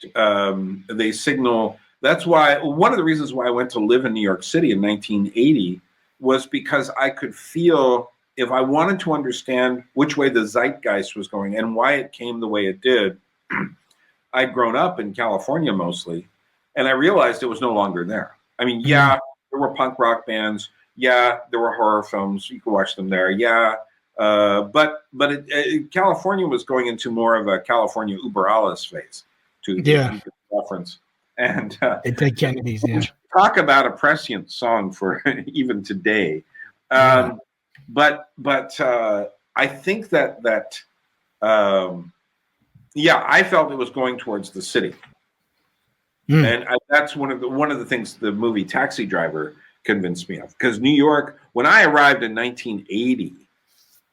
they signal. That's why one of the reasons why I went to live in New York City in 1980 was because I could feel, if I wanted to understand which way the zeitgeist was going and why it came the way it did, I'd grown up in California mostly, and I realized it was no longer there. I mean, there were punk rock bands. Yeah, there were horror films. You could watch them there. Yeah. But California was going into more of a California Uber Alles phase, to reference. And the Kennedys, talk about a prescient song for even today. But I think that I felt it was going towards the city, and that's one of the things the movie Taxi Driver convinced me of. Because New York, when I arrived in 1980,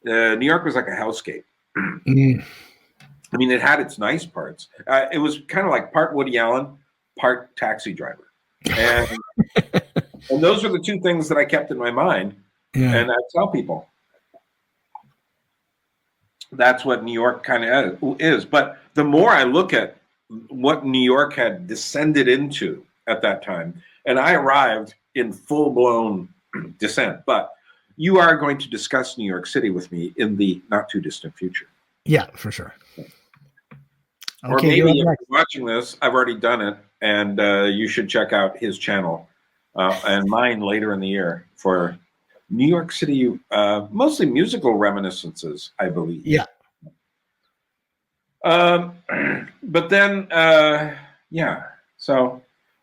New York was like a hellscape. I mean, it had its nice parts. It was kind of like part Woody Allen, part Taxi Driver, and those are the two things that I kept in my mind, and I tell people. that's what New York kind of is. But the more I look at what New York had descended into at that time, and I arrived in full blown descent. But you are going to discuss New York City with me in the not too distant future. Yeah, for sure. Or Okay, maybe if you're watching this, I've already done it, and you should check out his channel and mine later in the year for New York City, mostly musical reminiscences, I believe. Yeah. But then, yeah. So,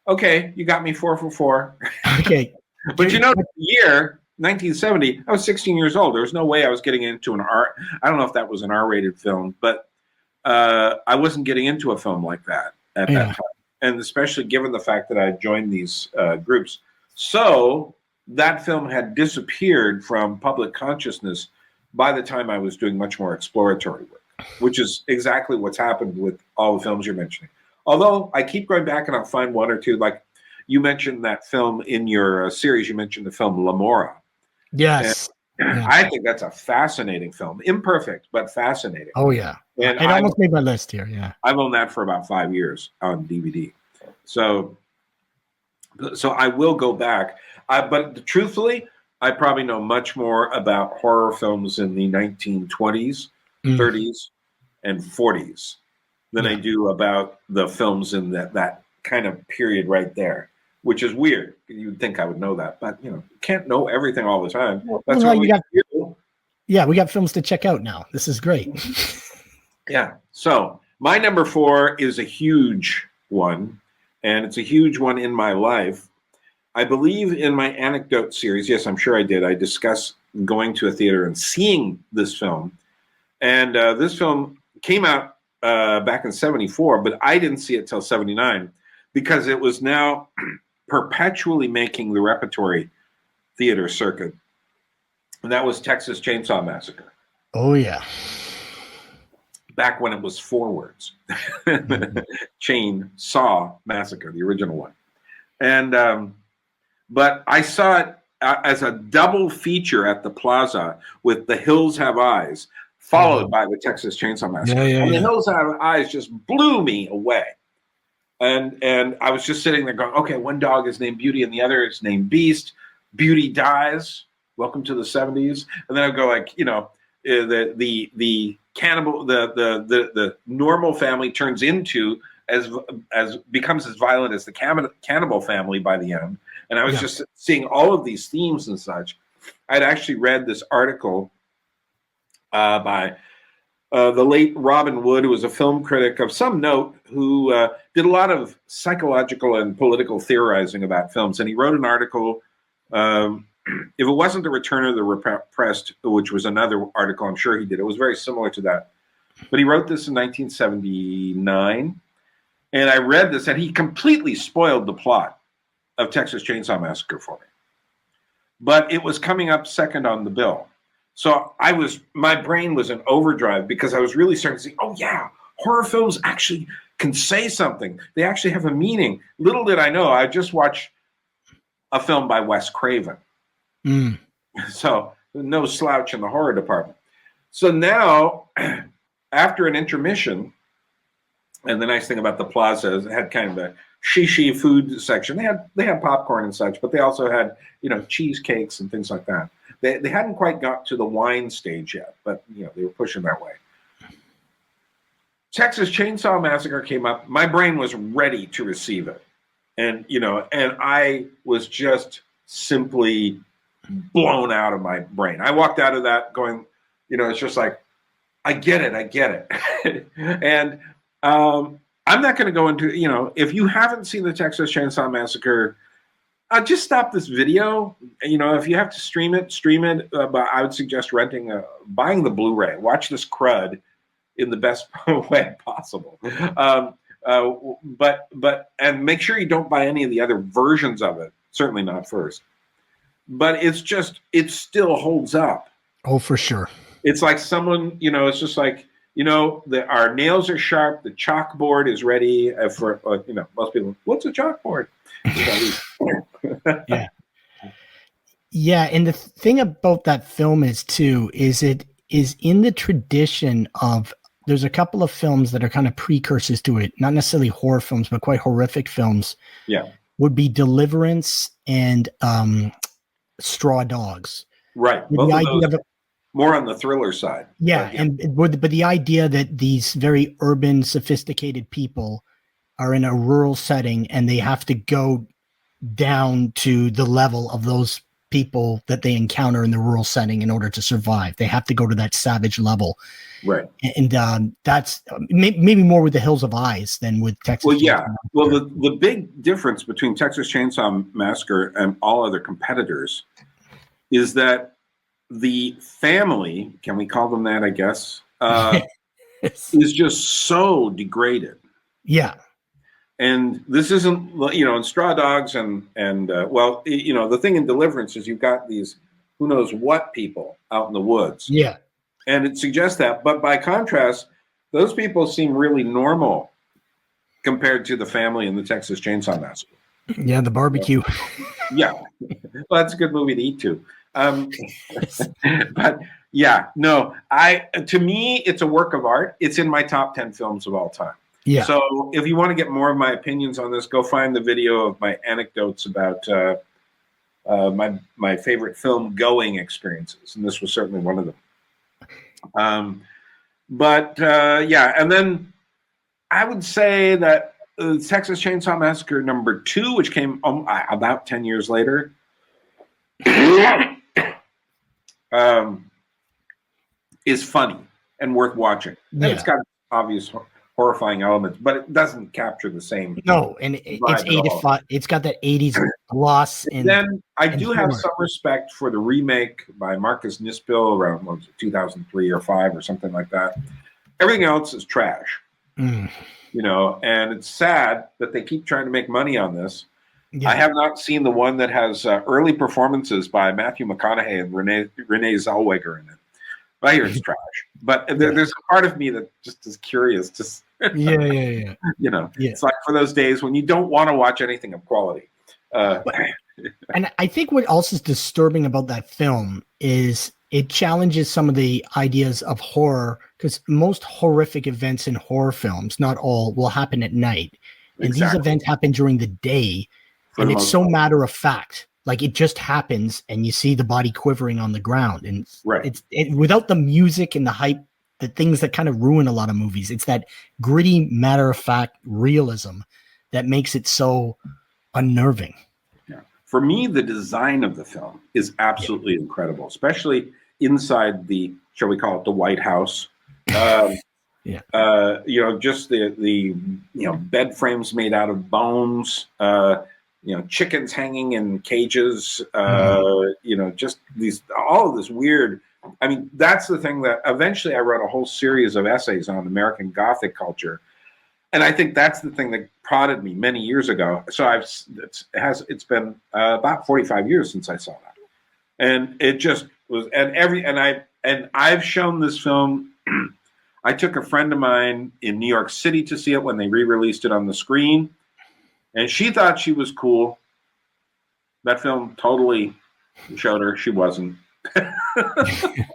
okay, you got me 4 for 4. Okay. But you know, the year 1970, I was 16 years old. There was no way I was getting into an R. I don't know if that was an R-rated film, but I wasn't getting into a film like that at that time, and especially given the fact that I joined these groups. So that film had disappeared from public consciousness by the time I was doing much more exploratory work, which is exactly what's happened with all the films you're mentioning. Although I keep going back and I'll find one or two, like you mentioned that film in your series, you mentioned the film Lamora. Yes. I think that's a fascinating film. Imperfect, but fascinating. Oh, yeah. And it almost made my list here. Yeah. I've owned that for about 5 years on DVD. So I will go back. But truthfully, I probably know much more about horror films in the 1920s, 30s, and 40s than I do about the films in that kind of period right there, which is weird. You'd think I would know that, but you can't know everything all the time. That's what we do. Yeah, we got films to check out now. This is great. Yeah. So my number 4 is a huge one, and it's a huge one in my life. I believe in my anecdote series, yes, I'm sure I did, I discussed going to a theater and seeing this film. And this film came out back in 74, but I didn't see it till 79 because it was now perpetually making the repertory theater circuit. And that was Texas Chainsaw Massacre. Oh, yeah. Back when it was 4 words. Chainsaw Massacre, the original one. And but I saw it as a double feature at the Plaza with The Hills Have Eyes, followed by the Texas Chainsaw Massacre. And The Hills Have Eyes just blew me away. And I was just sitting there going, okay, one dog is named Beauty and the other is named Beast. Beauty dies. Welcome to the 70s. And then I go like, the cannibal, the normal family turns into as becomes as violent as the cannibal family by the end. And I was just seeing all of these themes and such. I'd actually read this article by the late Robin Wood, who was a film critic of some note, who did a lot of psychological and political theorizing about films. And he wrote an article, if it wasn't The Return of the Repressed, which was another article I'm sure he did, it was very similar to that. But he wrote this in 1979. And I read this, and he completely spoiled the plot of Texas Chainsaw Massacre for me. But it was coming up second on the bill. So my brain was in overdrive because I was really starting to see, oh yeah, horror films actually can say something. They actually have a meaning. Little did I know, I just watched a film by Wes Craven. So no slouch in the horror department. So now, after an intermission, and the nice thing about the Plaza is it had kind of a shishi food section. They had popcorn and such, but they also had cheesecakes and things like that. They hadn't quite got to the wine stage yet, but they were pushing that way. Texas Chainsaw Massacre came up. My brain was ready to receive it, and I was just simply blown out of my brain. I walked out of that going, it's just like, I get it, and. I'm not going to go into, if you haven't seen the Texas Chainsaw Massacre, just stop this video. If you have to stream it, but I would suggest buying the Blu-ray. Watch this crud in the best way possible. And make sure you don't buy any of the other versions of it. Certainly not first. But it still holds up. Oh, for sure. It's like someone, it's just like, our nails are sharp. The chalkboard is ready for, most people, what's a chalkboard? Yeah. And the thing about that film is is in the tradition of, there's a couple of films that are kind of precursors to it, not necessarily horror films, but quite horrific films. Yeah. Would be Deliverance and Straw Dogs. Right. With Both the of idea those of more on the thriller side. yeah, but the idea that these very urban, sophisticated people are in a rural setting and they have to go down to the level of those people that they encounter in the rural setting in order to survive. They have to go to that savage level. Right. And that's maybe more with the Hills of Eyes than with Texas. Well, yeah. Chainsaw Massacre. Well, the big difference between Texas Chainsaw Massacre and all other competitors is that the family, can we call them that, I guess, is just so degraded. Yeah. And this isn't, in Straw Dogs and well, the thing in Deliverance is you've got these who knows what people out in the woods. Yeah. And it suggests that. But by contrast, those people seem really normal compared to the family in the Texas Chainsaw Massacre. Yeah, the barbecue. Yeah. Well, that's a good movie to eat too. But yeah, no, to me, it's a work of art. It's in my top 10 films of all time. Yeah. So if you want to get more of my opinions on this, go find the video of my anecdotes about my favorite film going experiences. And this was certainly one of them. Yeah, and then I would say that Texas Chainsaw Massacre #2, which came about 10 years later, is funny and worth watching. And it's got obvious horrifying elements, but it doesn't capture the same. No, and it's 85. It's got that 80s gloss. And then I do humor. have some respect for the remake by Marcus Nispel around 2003 or 5 or something like that. Everything else is trash, and it's sad that they keep trying to make money on this. Yeah. I have not seen the one that has early performances by Matthew McConaughey and Renee Zellweger in it. I hear it's trash, but there's a part of me that just is curious. Just yeah. It's like for those days when you don't want to watch anything of quality. And I think what else is disturbing about that film is it challenges some of the ideas of horror, because most horrific events in horror films, not all, will happen at night, and these events happen during the day, and it's so matter of fact. Like it just happens, and you see the body quivering on the ground, and it's without the music and the hype, the things that kind of ruin a lot of movies. It's that gritty, matter of fact realism that makes it so unnerving. Yeah. For me, the design of the film is absolutely incredible, especially inside the, shall we call it, the White House. Just the bed frames made out of bones. Chickens hanging in cages, just all of this weird. I mean, that's the thing that eventually I wrote a whole series of essays on American Gothic culture. And I think that's the thing that prodded me many years ago. So it's been about 45 years since I saw that. And it just was, and I've shown this film. I took a friend of mine in New York City to see it when they re-released it on the screen. And she thought she was cool. That film totally showed her she wasn't.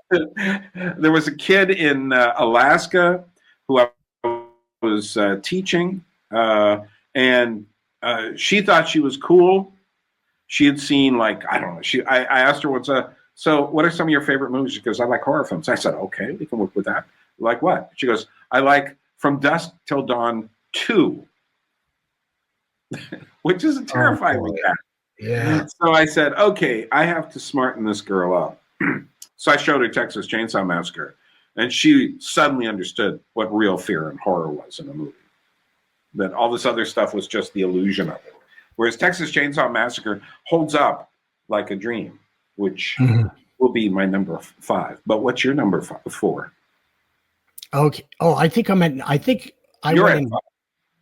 There was a kid in Alaska who I was teaching, and she thought she was cool. She had seen, I don't know. I asked her so what are some of your favorite movies? She goes, I like horror films. I said, okay, we can work with that. Like what? She goes, I like From Dusk Till Dawn 2. Which is a terrifying cat. Yeah. So I said, okay, I have to smarten this girl up. So I showed her Texas Chainsaw Massacre, and she suddenly understood what real fear and horror was in a movie. That all this other stuff was just the illusion of it. Whereas Texas Chainsaw Massacre holds up like a dream, which will be my number 5. But what's your number 4? Okay. Oh, I think I went in.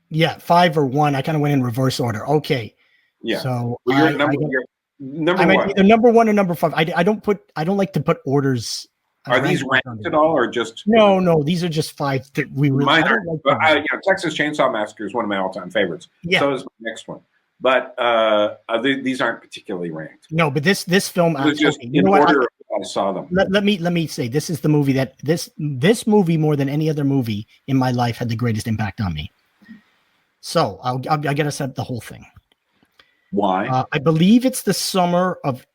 Yeah, 5 or 1. I kind of went in reverse order. Okay. Yeah. So you're number 1. Either number 1 or number 5. I don't like to put orders. Are these ranked at all, or just? No. These are just 5 that we really. Mine are. Texas Chainsaw Massacre is one of my all-time favorites. Yeah. So is my next one. But these aren't particularly ranked. No, but this film. Just in order of I saw them. let me say, this is the movie that this movie more than any other movie in my life had the greatest impact on me. So I gotta set up the whole thing. Why? I believe it's the summer of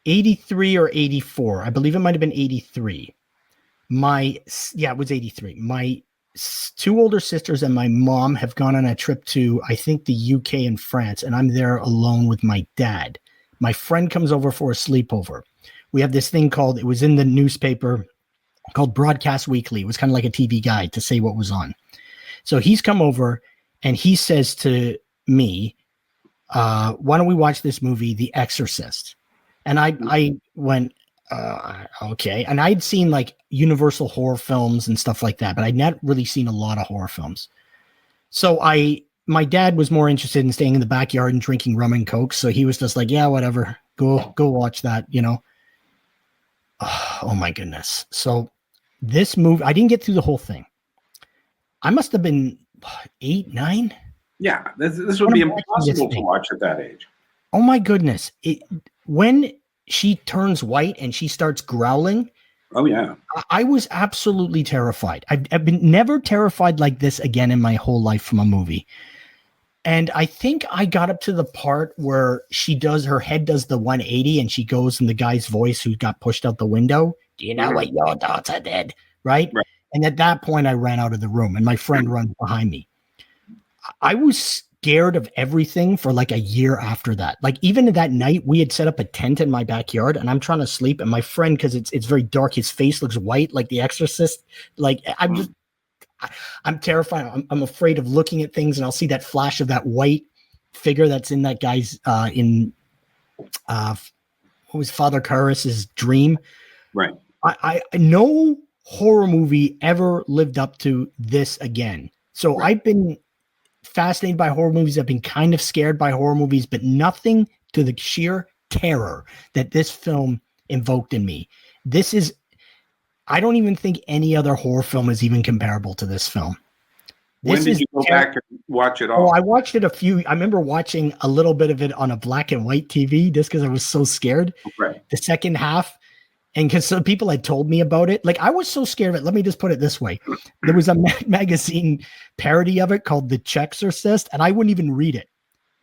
83 or 84. I believe it might have been 83. It was 83. My two older sisters and my mom have gone on a trip to, I think, the UK and France, and I'm there alone with my dad. My friend comes over for a sleepover. We have this thing called, it was in the newspaper, called Broadcast Weekly. It was kind of like a TV guide to say what was on. So he's come over and he says to me, why don't we watch this movie, The Exorcist? And I went, okay. And I'd seen like Universal horror films and stuff like that, but I'd not really seen a lot of horror films. So my dad was more interested in staying in the backyard and drinking rum and coke. So he was just like, yeah, whatever, go watch that, you know? Oh my goodness. So this movie, I didn't get through the whole thing. I must have been 8, 9. Yeah, this would be impossible to watch at that age. Oh my goodness. When she turns white and she starts growling. Oh yeah. I was absolutely terrified. I've been never terrified like this again in my whole life from a movie. And I think I got up to the part where her head does the 180 and she goes in the guy's voice who got pushed out the window. Do you know what your daughter did? Right? And at that point I ran out of the room and my friend runs behind me. I was scared of everything for like a year after that. Like even that night we had set up a tent in my backyard and I'm trying to sleep and my friend, because it's very dark, his face looks white like The Exorcist. Like I'm terrified. I'm afraid of looking at things and I'll see that flash of that white figure that's in that guy's what was Father Karras's dream. Right. I no horror movie ever lived up to this again. So I've been fascinated by horror movies. I've been kind of scared by horror movies, but nothing to the sheer terror that this film invoked in me. I don't even think any other horror film is even comparable to this film. When did you go back and watch it all? Oh, I watched it I remember watching a little bit of it on a black and white TV just because I was so scared. Right. The second half, and because some people had told me about it, like I was so scared of it. Let me just put it this way. There was a magazine parody of it called The Chexorcist, and I wouldn't even read it.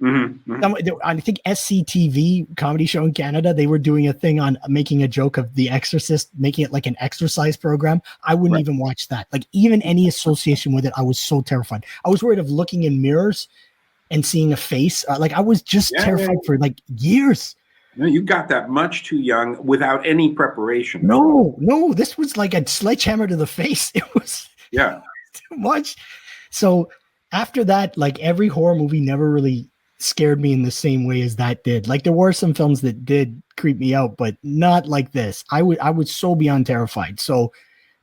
I think SCTV comedy show in Canada, they were doing a thing on making a joke of The Exorcist, making it like an exercise program. I wouldn't even watch that. Like even any association with it, I was so terrified. I was worried of looking in mirrors and seeing a face. Like I was just terrified for like years. No, you got that much too young without any preparation. No, this was like a sledgehammer to the face. It was too much. So after that, like every horror movie never really scared me in the same way as that did. Like there were some films that did creep me out, but not like this. I was so beyond terrified. So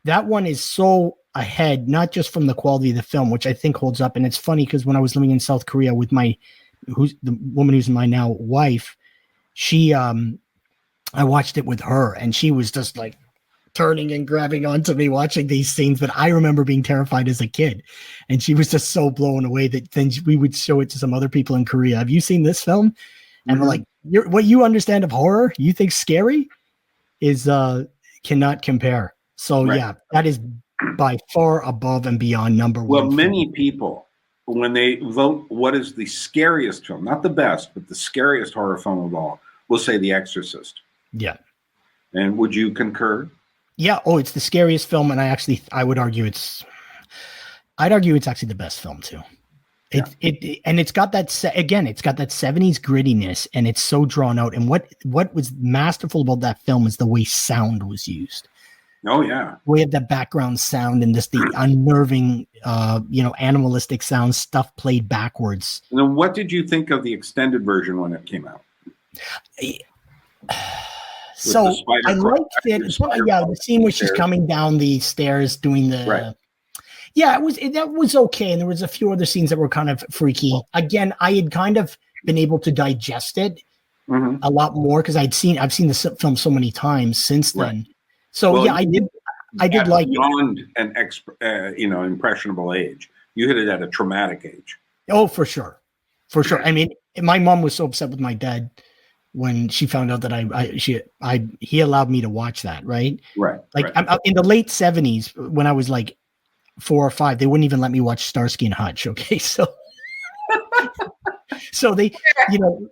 that one is so ahead, not just from the quality of the film, which I think holds up. And it's funny because when I was living in South Korea with who's the woman who's my now wife, I watched it with her and she was just like turning and grabbing onto me watching these scenes that I remember being terrified as a kid. And she was just so blown away that then we would show it to some other people in Korea. Have you seen this film? And we're like, what you understand of horror, you think scary is cannot compare. So yeah, that is by far above and beyond number one. Well, many people, when they vote what is the scariest film, not the best, but the scariest horror film of all, will say The Exorcist. Yeah. And would you concur? Yeah. Oh, it's the scariest film. And I'd argue it's actually the best film too. It's got that, again, it's got that 70s grittiness and it's so drawn out. And what was masterful about that film is the way sound was used. Oh yeah. We have that background sound and just the unnerving, animalistic sound stuff played backwards. And then what did you think of the extended version when it came out? So I liked it. The scene where she's coming down the stairs doing the, that was okay. And there was a few other scenes that were kind of freaky. Again, I had kind of been able to digest it a lot more because I've seen the film so many times since then. Right. So I did like beyond an impressionable age. You hit it at a traumatic age. Oh, for sure. I mean, my mom was so upset with my dad when she found out that he allowed me to watch that, right? Right. Like right. I'm in the late 70s when I was like 4 or 5, they wouldn't even let me watch Starsky and Hutch. Okay, so they,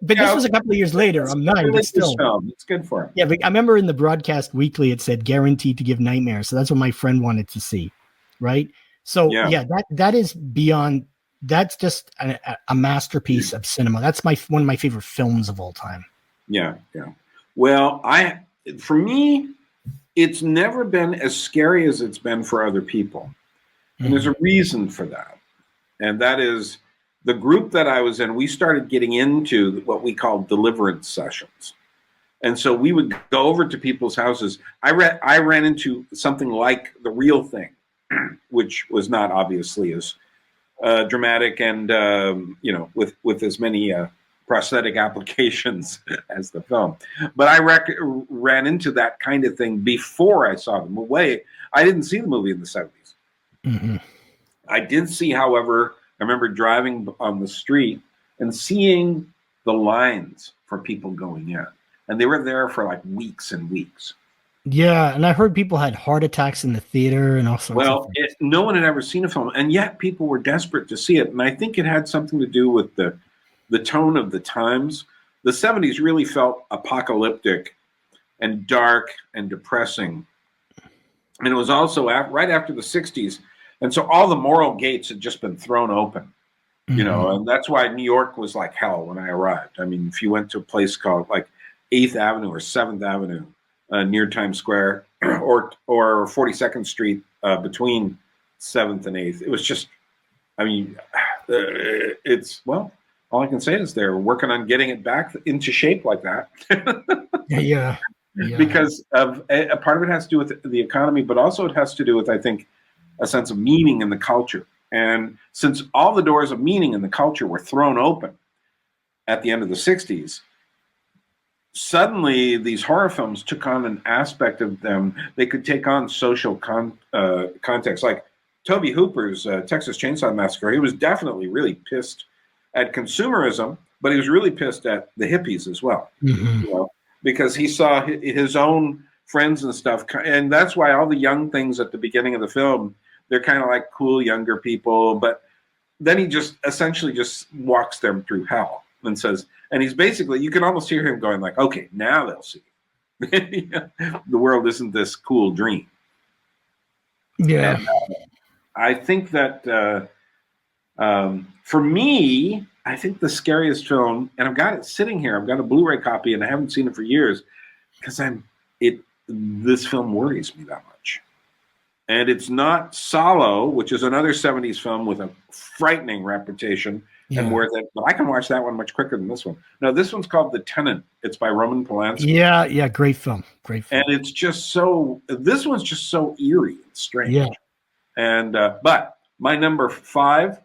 but this was a couple of years later. I'm 9, but still. Film. It's good for him. Yeah, but I remember in the broadcast weekly it said guaranteed to give nightmares. So that's what my friend wanted to see, right? So yeah, that is beyond. That's just a masterpiece of cinema. That's one of my favorite films of all time. Yeah. Well, for me, it's never been as scary as it's been for other people, and there's a reason for that, and that is the group that I was in. We started getting into what we call deliverance sessions. And so we would go over to people's houses. I ran into something like The Real Thing, which was not obviously as dramatic and with as many prosthetic applications as the film. But I ran into that kind of thing before I saw the movie. I didn't see the movie in the 70s. Mm-hmm. I did see, however, I remember driving on the street and seeing the lines for people going in. And they were there for like weeks and weeks. Yeah, and I heard people had heart attacks in the theater and all sorts of things. No one had ever seen a film, and yet people were desperate to see it. And I think it had something to do with the tone of the times. The 70s really felt apocalyptic and dark and depressing. And it was also right after the 60s. And so all the moral gates had just been thrown open. And that's why New York was like hell when I arrived. I mean, if you went to a place called like 8th Avenue or 7th Avenue near Times Square or 42nd Street between 7th and 8th, it was just, I mean, all I can say is they're working on getting it back into shape like that. Yeah. Because a part of it has to do with the economy, but also it has to do with, I think, a sense of meaning in the culture. And since all the doors of meaning in the culture were thrown open at the end of the 60s, suddenly these horror films took on an aspect of them. They could take on social context. Like Tobe Hooper's Texas Chainsaw Massacre, he was definitely really pissed at consumerism, but he was really pissed at the hippies as well. Mm-hmm. Because he saw his own friends and stuff. And that's why all the young things at the beginning of the film, they're kind of like cool younger people. But then he just essentially just walks them through hell and says, and he's basically, you can almost hear him going like, okay, now they'll see. The world isn't this cool dream. Yeah. And, I think that for me, I think the scariest film, and I've got it sitting here, I've got a Blu-ray copy and I haven't seen it for years because this film worries me that much. And it's not Solo, which is another 70s film with a frightening reputation and worth it. But I can watch that one much quicker than this one. No, this one's called The Tenant. It's by Roman Polanski. Yeah, great film. And it's just this one's just so eerie and strange. Yeah. And but my number 5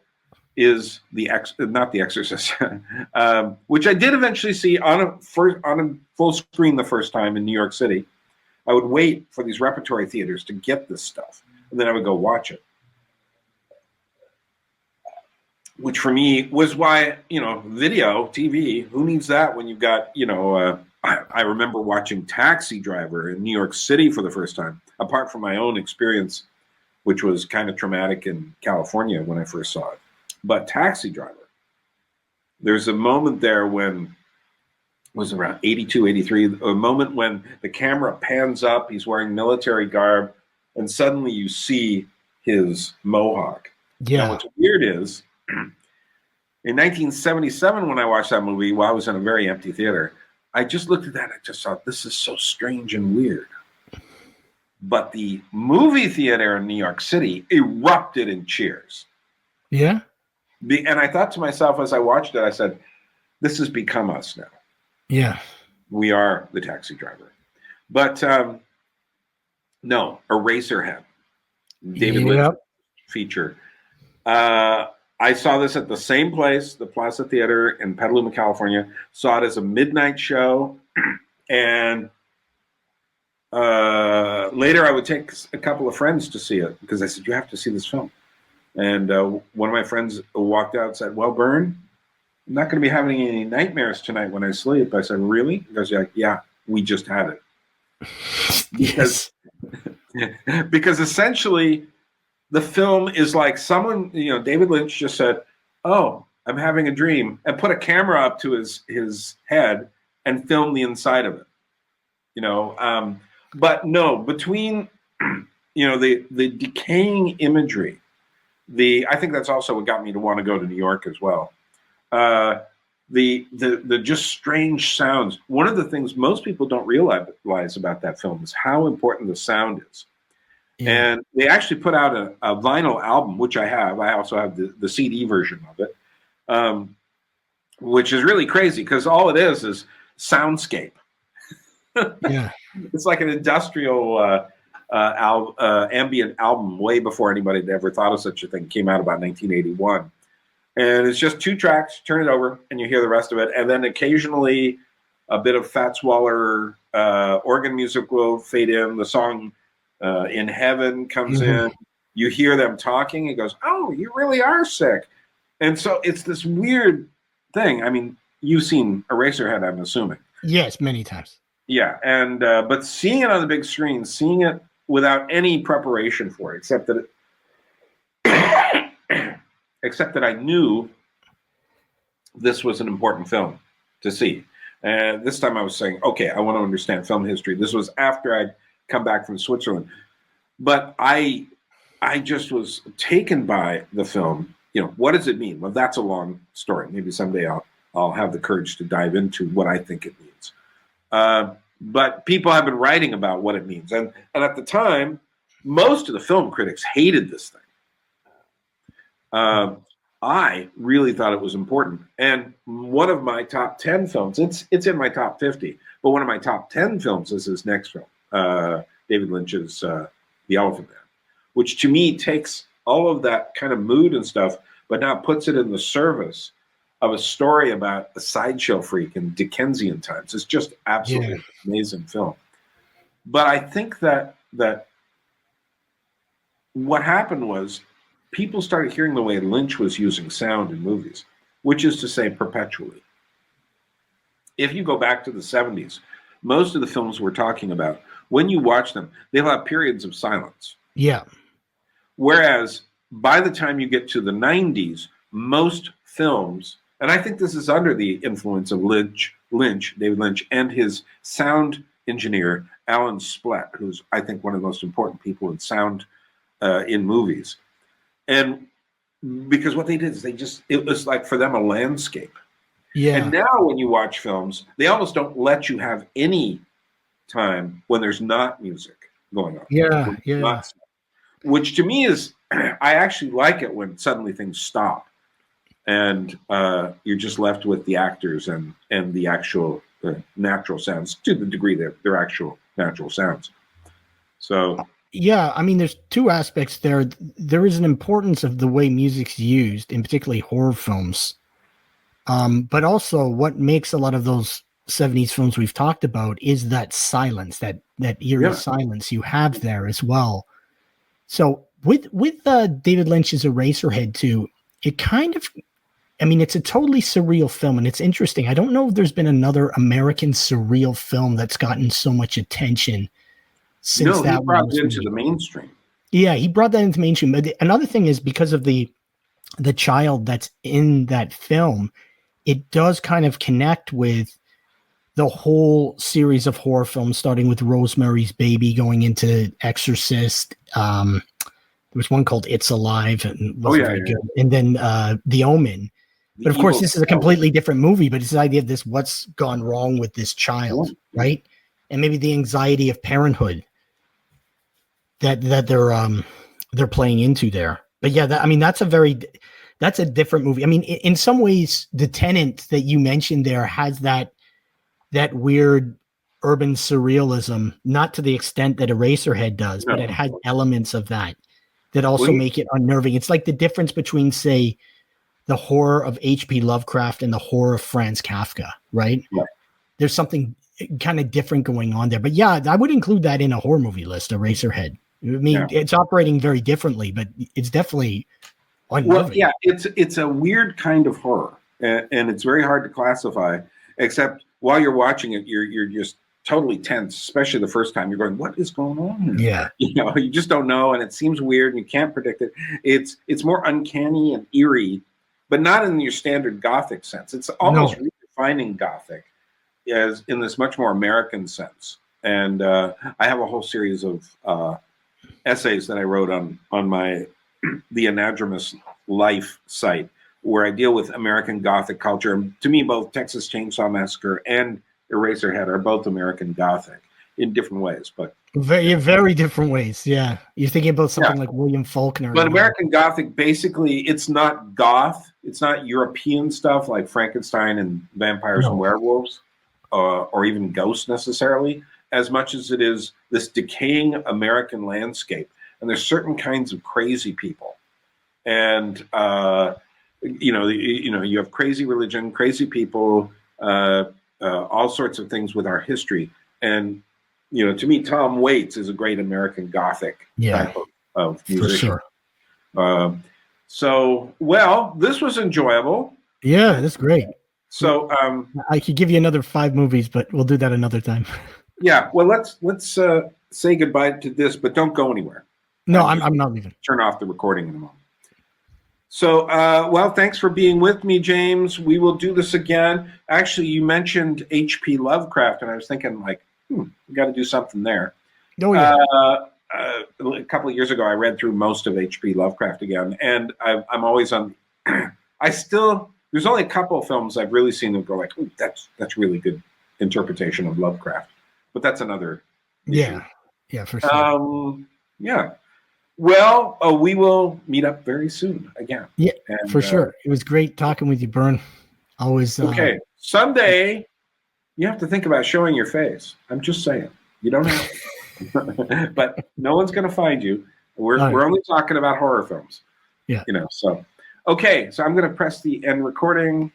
is not The Exorcist, which I did eventually see on a full screen the first time in New York City. I would wait for these repertory theaters to get this stuff, and then I would go watch it. Which for me was why, video, TV, who needs that when you've got, I remember watching Taxi Driver in New York City for the first time, apart from my own experience, which was kind of traumatic in California when I first saw it. But Taxi Driver, there's a moment there when, was around 82, 83, a moment when the camera pans up, he's wearing military garb, and suddenly you see his mohawk. Yeah. And what's weird is, in 1977, when I watched that movie, while I was in a very empty theater, I just looked at that and I just thought, this is so strange and weird. But the movie theater in New York City erupted in cheers. Yeah. And I thought to myself as I watched it, I said, this has become us now. Yeah. We are the Taxi Driver. But no, Eraserhead. David Lynch feature. I saw this at the same place, the Plaza Theater in Petaluma, California. Saw it as a midnight show. And later I would take a couple of friends to see it because I said, you have to see this film. And one of my friends walked out and said, well, Byrne, I'm not going to be having any nightmares tonight when I sleep. I said, really? He goes, yeah, we just had it. Yes. Because essentially the film is like someone, David Lynch just said, oh, I'm having a dream, and put a camera up to his head and film the inside of it. But no, between the decaying imagery, I think that's also what got me to want to go to New York as well. The just strange sounds. One of the things most people don't realize about that film is how important the sound is. Yeah. And they actually put out a vinyl album, which I have. I also have the CD version of it, which is really crazy because all it is soundscape. Yeah. It's like an industrial ambient album way before anybody had ever thought of such a thing. It came out about 1981. And it's just 2 tracks, turn it over, and you hear the rest of it. And then occasionally a bit of Fats Waller organ music will fade in. The song In Heaven comes in. You hear them talking. It goes, oh, you really are sick. And so it's this weird thing. I mean, you've seen Eraserhead, I'm assuming. Yes, many times. Yeah, and but seeing it on the big screen, seeing it without any preparation for it, except that I knew this was an important film to see. And this time I was saying, okay, I want to understand film history. This was after I'd come back from Switzerland. But I just was taken by the film. What does it mean? Well, that's a long story. Maybe someday I'll have the courage to dive into what I think it means. But people have been writing about what it means. And at the time, most of the film critics hated this thing. I really thought it was important. And one of my top 10 films, it's in my top 50, but one of my top 10 films is his next film, David Lynch's The Elephant Man, which to me takes all of that kind of mood and stuff, but now puts it in the service of a story about a sideshow freak in Dickensian times. It's just absolutely amazing film. But I think that what happened was people started hearing the way Lynch was using sound in movies, which is to say perpetually. If you go back to the 70s, most of the films we're talking about, when you watch them, they'll have periods of silence. Yeah. Whereas by the time you get to the 90s, most films, and I think this is under the influence of David Lynch, and his sound engineer, Alan Splett, who's, I think, one of the most important people in sound in movies. And because what they did is it was like for them a landscape. Yeah. And now when you watch films, they almost don't let you have any time when there's not music going on. Yeah, yeah. Which to me is, I actually like it when suddenly things stop and you're just left with the actors and the actual natural sounds, to the degree they're actual natural sounds. So yeah, I mean, there's 2 aspects there. There is an importance of the way music's used, in particularly horror films. But also what makes a lot of those 70s films we've talked about is that silence, that eerie silence you have there as well. So with David Lynch's Eraserhead too, it kind of, I mean, it's a totally surreal film, and it's interesting. I don't know if there's been another American surreal film that's gotten so much attention since that he brought it into the mainstream. Yeah, he brought that into mainstream. But another thing is because of the child that's in that film, it does kind of connect with the whole series of horror films, starting with Rosemary's Baby, going into Exorcist. There was one called It's Alive, and wasn't very good. And then The Omen. But of course, this is a completely different movie. But it's the idea of this: what's gone wrong with this child, right? And maybe the anxiety of parenthood that they're playing into there. But yeah, that's a different movie. I mean, in some ways, The Tenant that you mentioned there has that weird urban surrealism, not to the extent that Eraserhead does, but it has elements of that also make it unnerving. It's like the difference between, say, the horror of H.P. Lovecraft and the horror of Franz Kafka, right? Yeah. There's something kind of different going on there. But yeah, I would include that in a horror movie list, Eraserhead. I mean, it's operating very differently, but it's definitely unnerving. Well, yeah, it's a weird kind of horror. and it's very hard to classify. Except while you're watching it, you're just totally tense, especially the first time. You're going, "What is going on?" Yeah. You just don't know, and it seems weird, and you can't predict it. It's more uncanny and eerie, but not in your standard Gothic sense. It's almost redefining Gothic as in this much more American sense. And I have a whole series of essays that I wrote on my the Anadromous Life site, where I deal with American Gothic culture. And to me, both Texas Chainsaw Massacre and Eraserhead are both American Gothic in different ways, but very different ways. Yeah, you're thinking about something like William Faulkner. But American Gothic, basically, it's not goth. It's not European stuff like Frankenstein and vampires and werewolves, or even ghosts necessarily, as much as it is this decaying American landscape. And there's certain kinds of crazy people, and you have crazy religion, crazy people, all sorts of things with our history. And to me, Tom Waits is a great American Gothic type of musician. For sure. Well, this was enjoyable. Yeah, that's great. So I could give you another 5 movies, but we'll do that another time. Yeah, well, let's say goodbye to this, but don't go anywhere. No, I'm not leaving. Turn off the recording in a moment. So, well, thanks for being with me, James. We will do this again. Actually, you mentioned H.P. Lovecraft, and I was thinking, we got to do something there. Oh, yeah. A couple of years ago, I read through most of H.P. Lovecraft again, and I'm always on. There's only a couple of films I've really seen that go like, ooh, that's really good interpretation of Lovecraft, but that's another issue. Yeah, for sure. Yeah. Well, we will meet up very soon again. Yeah, and, for sure. It was great talking with you, Byrne. Always. Okay. Someday you have to think about showing your face. I'm just saying. You don't have to. But no one's going to find you. We're only talking about horror films. Yeah. So. Okay. So I'm going to press the end recording.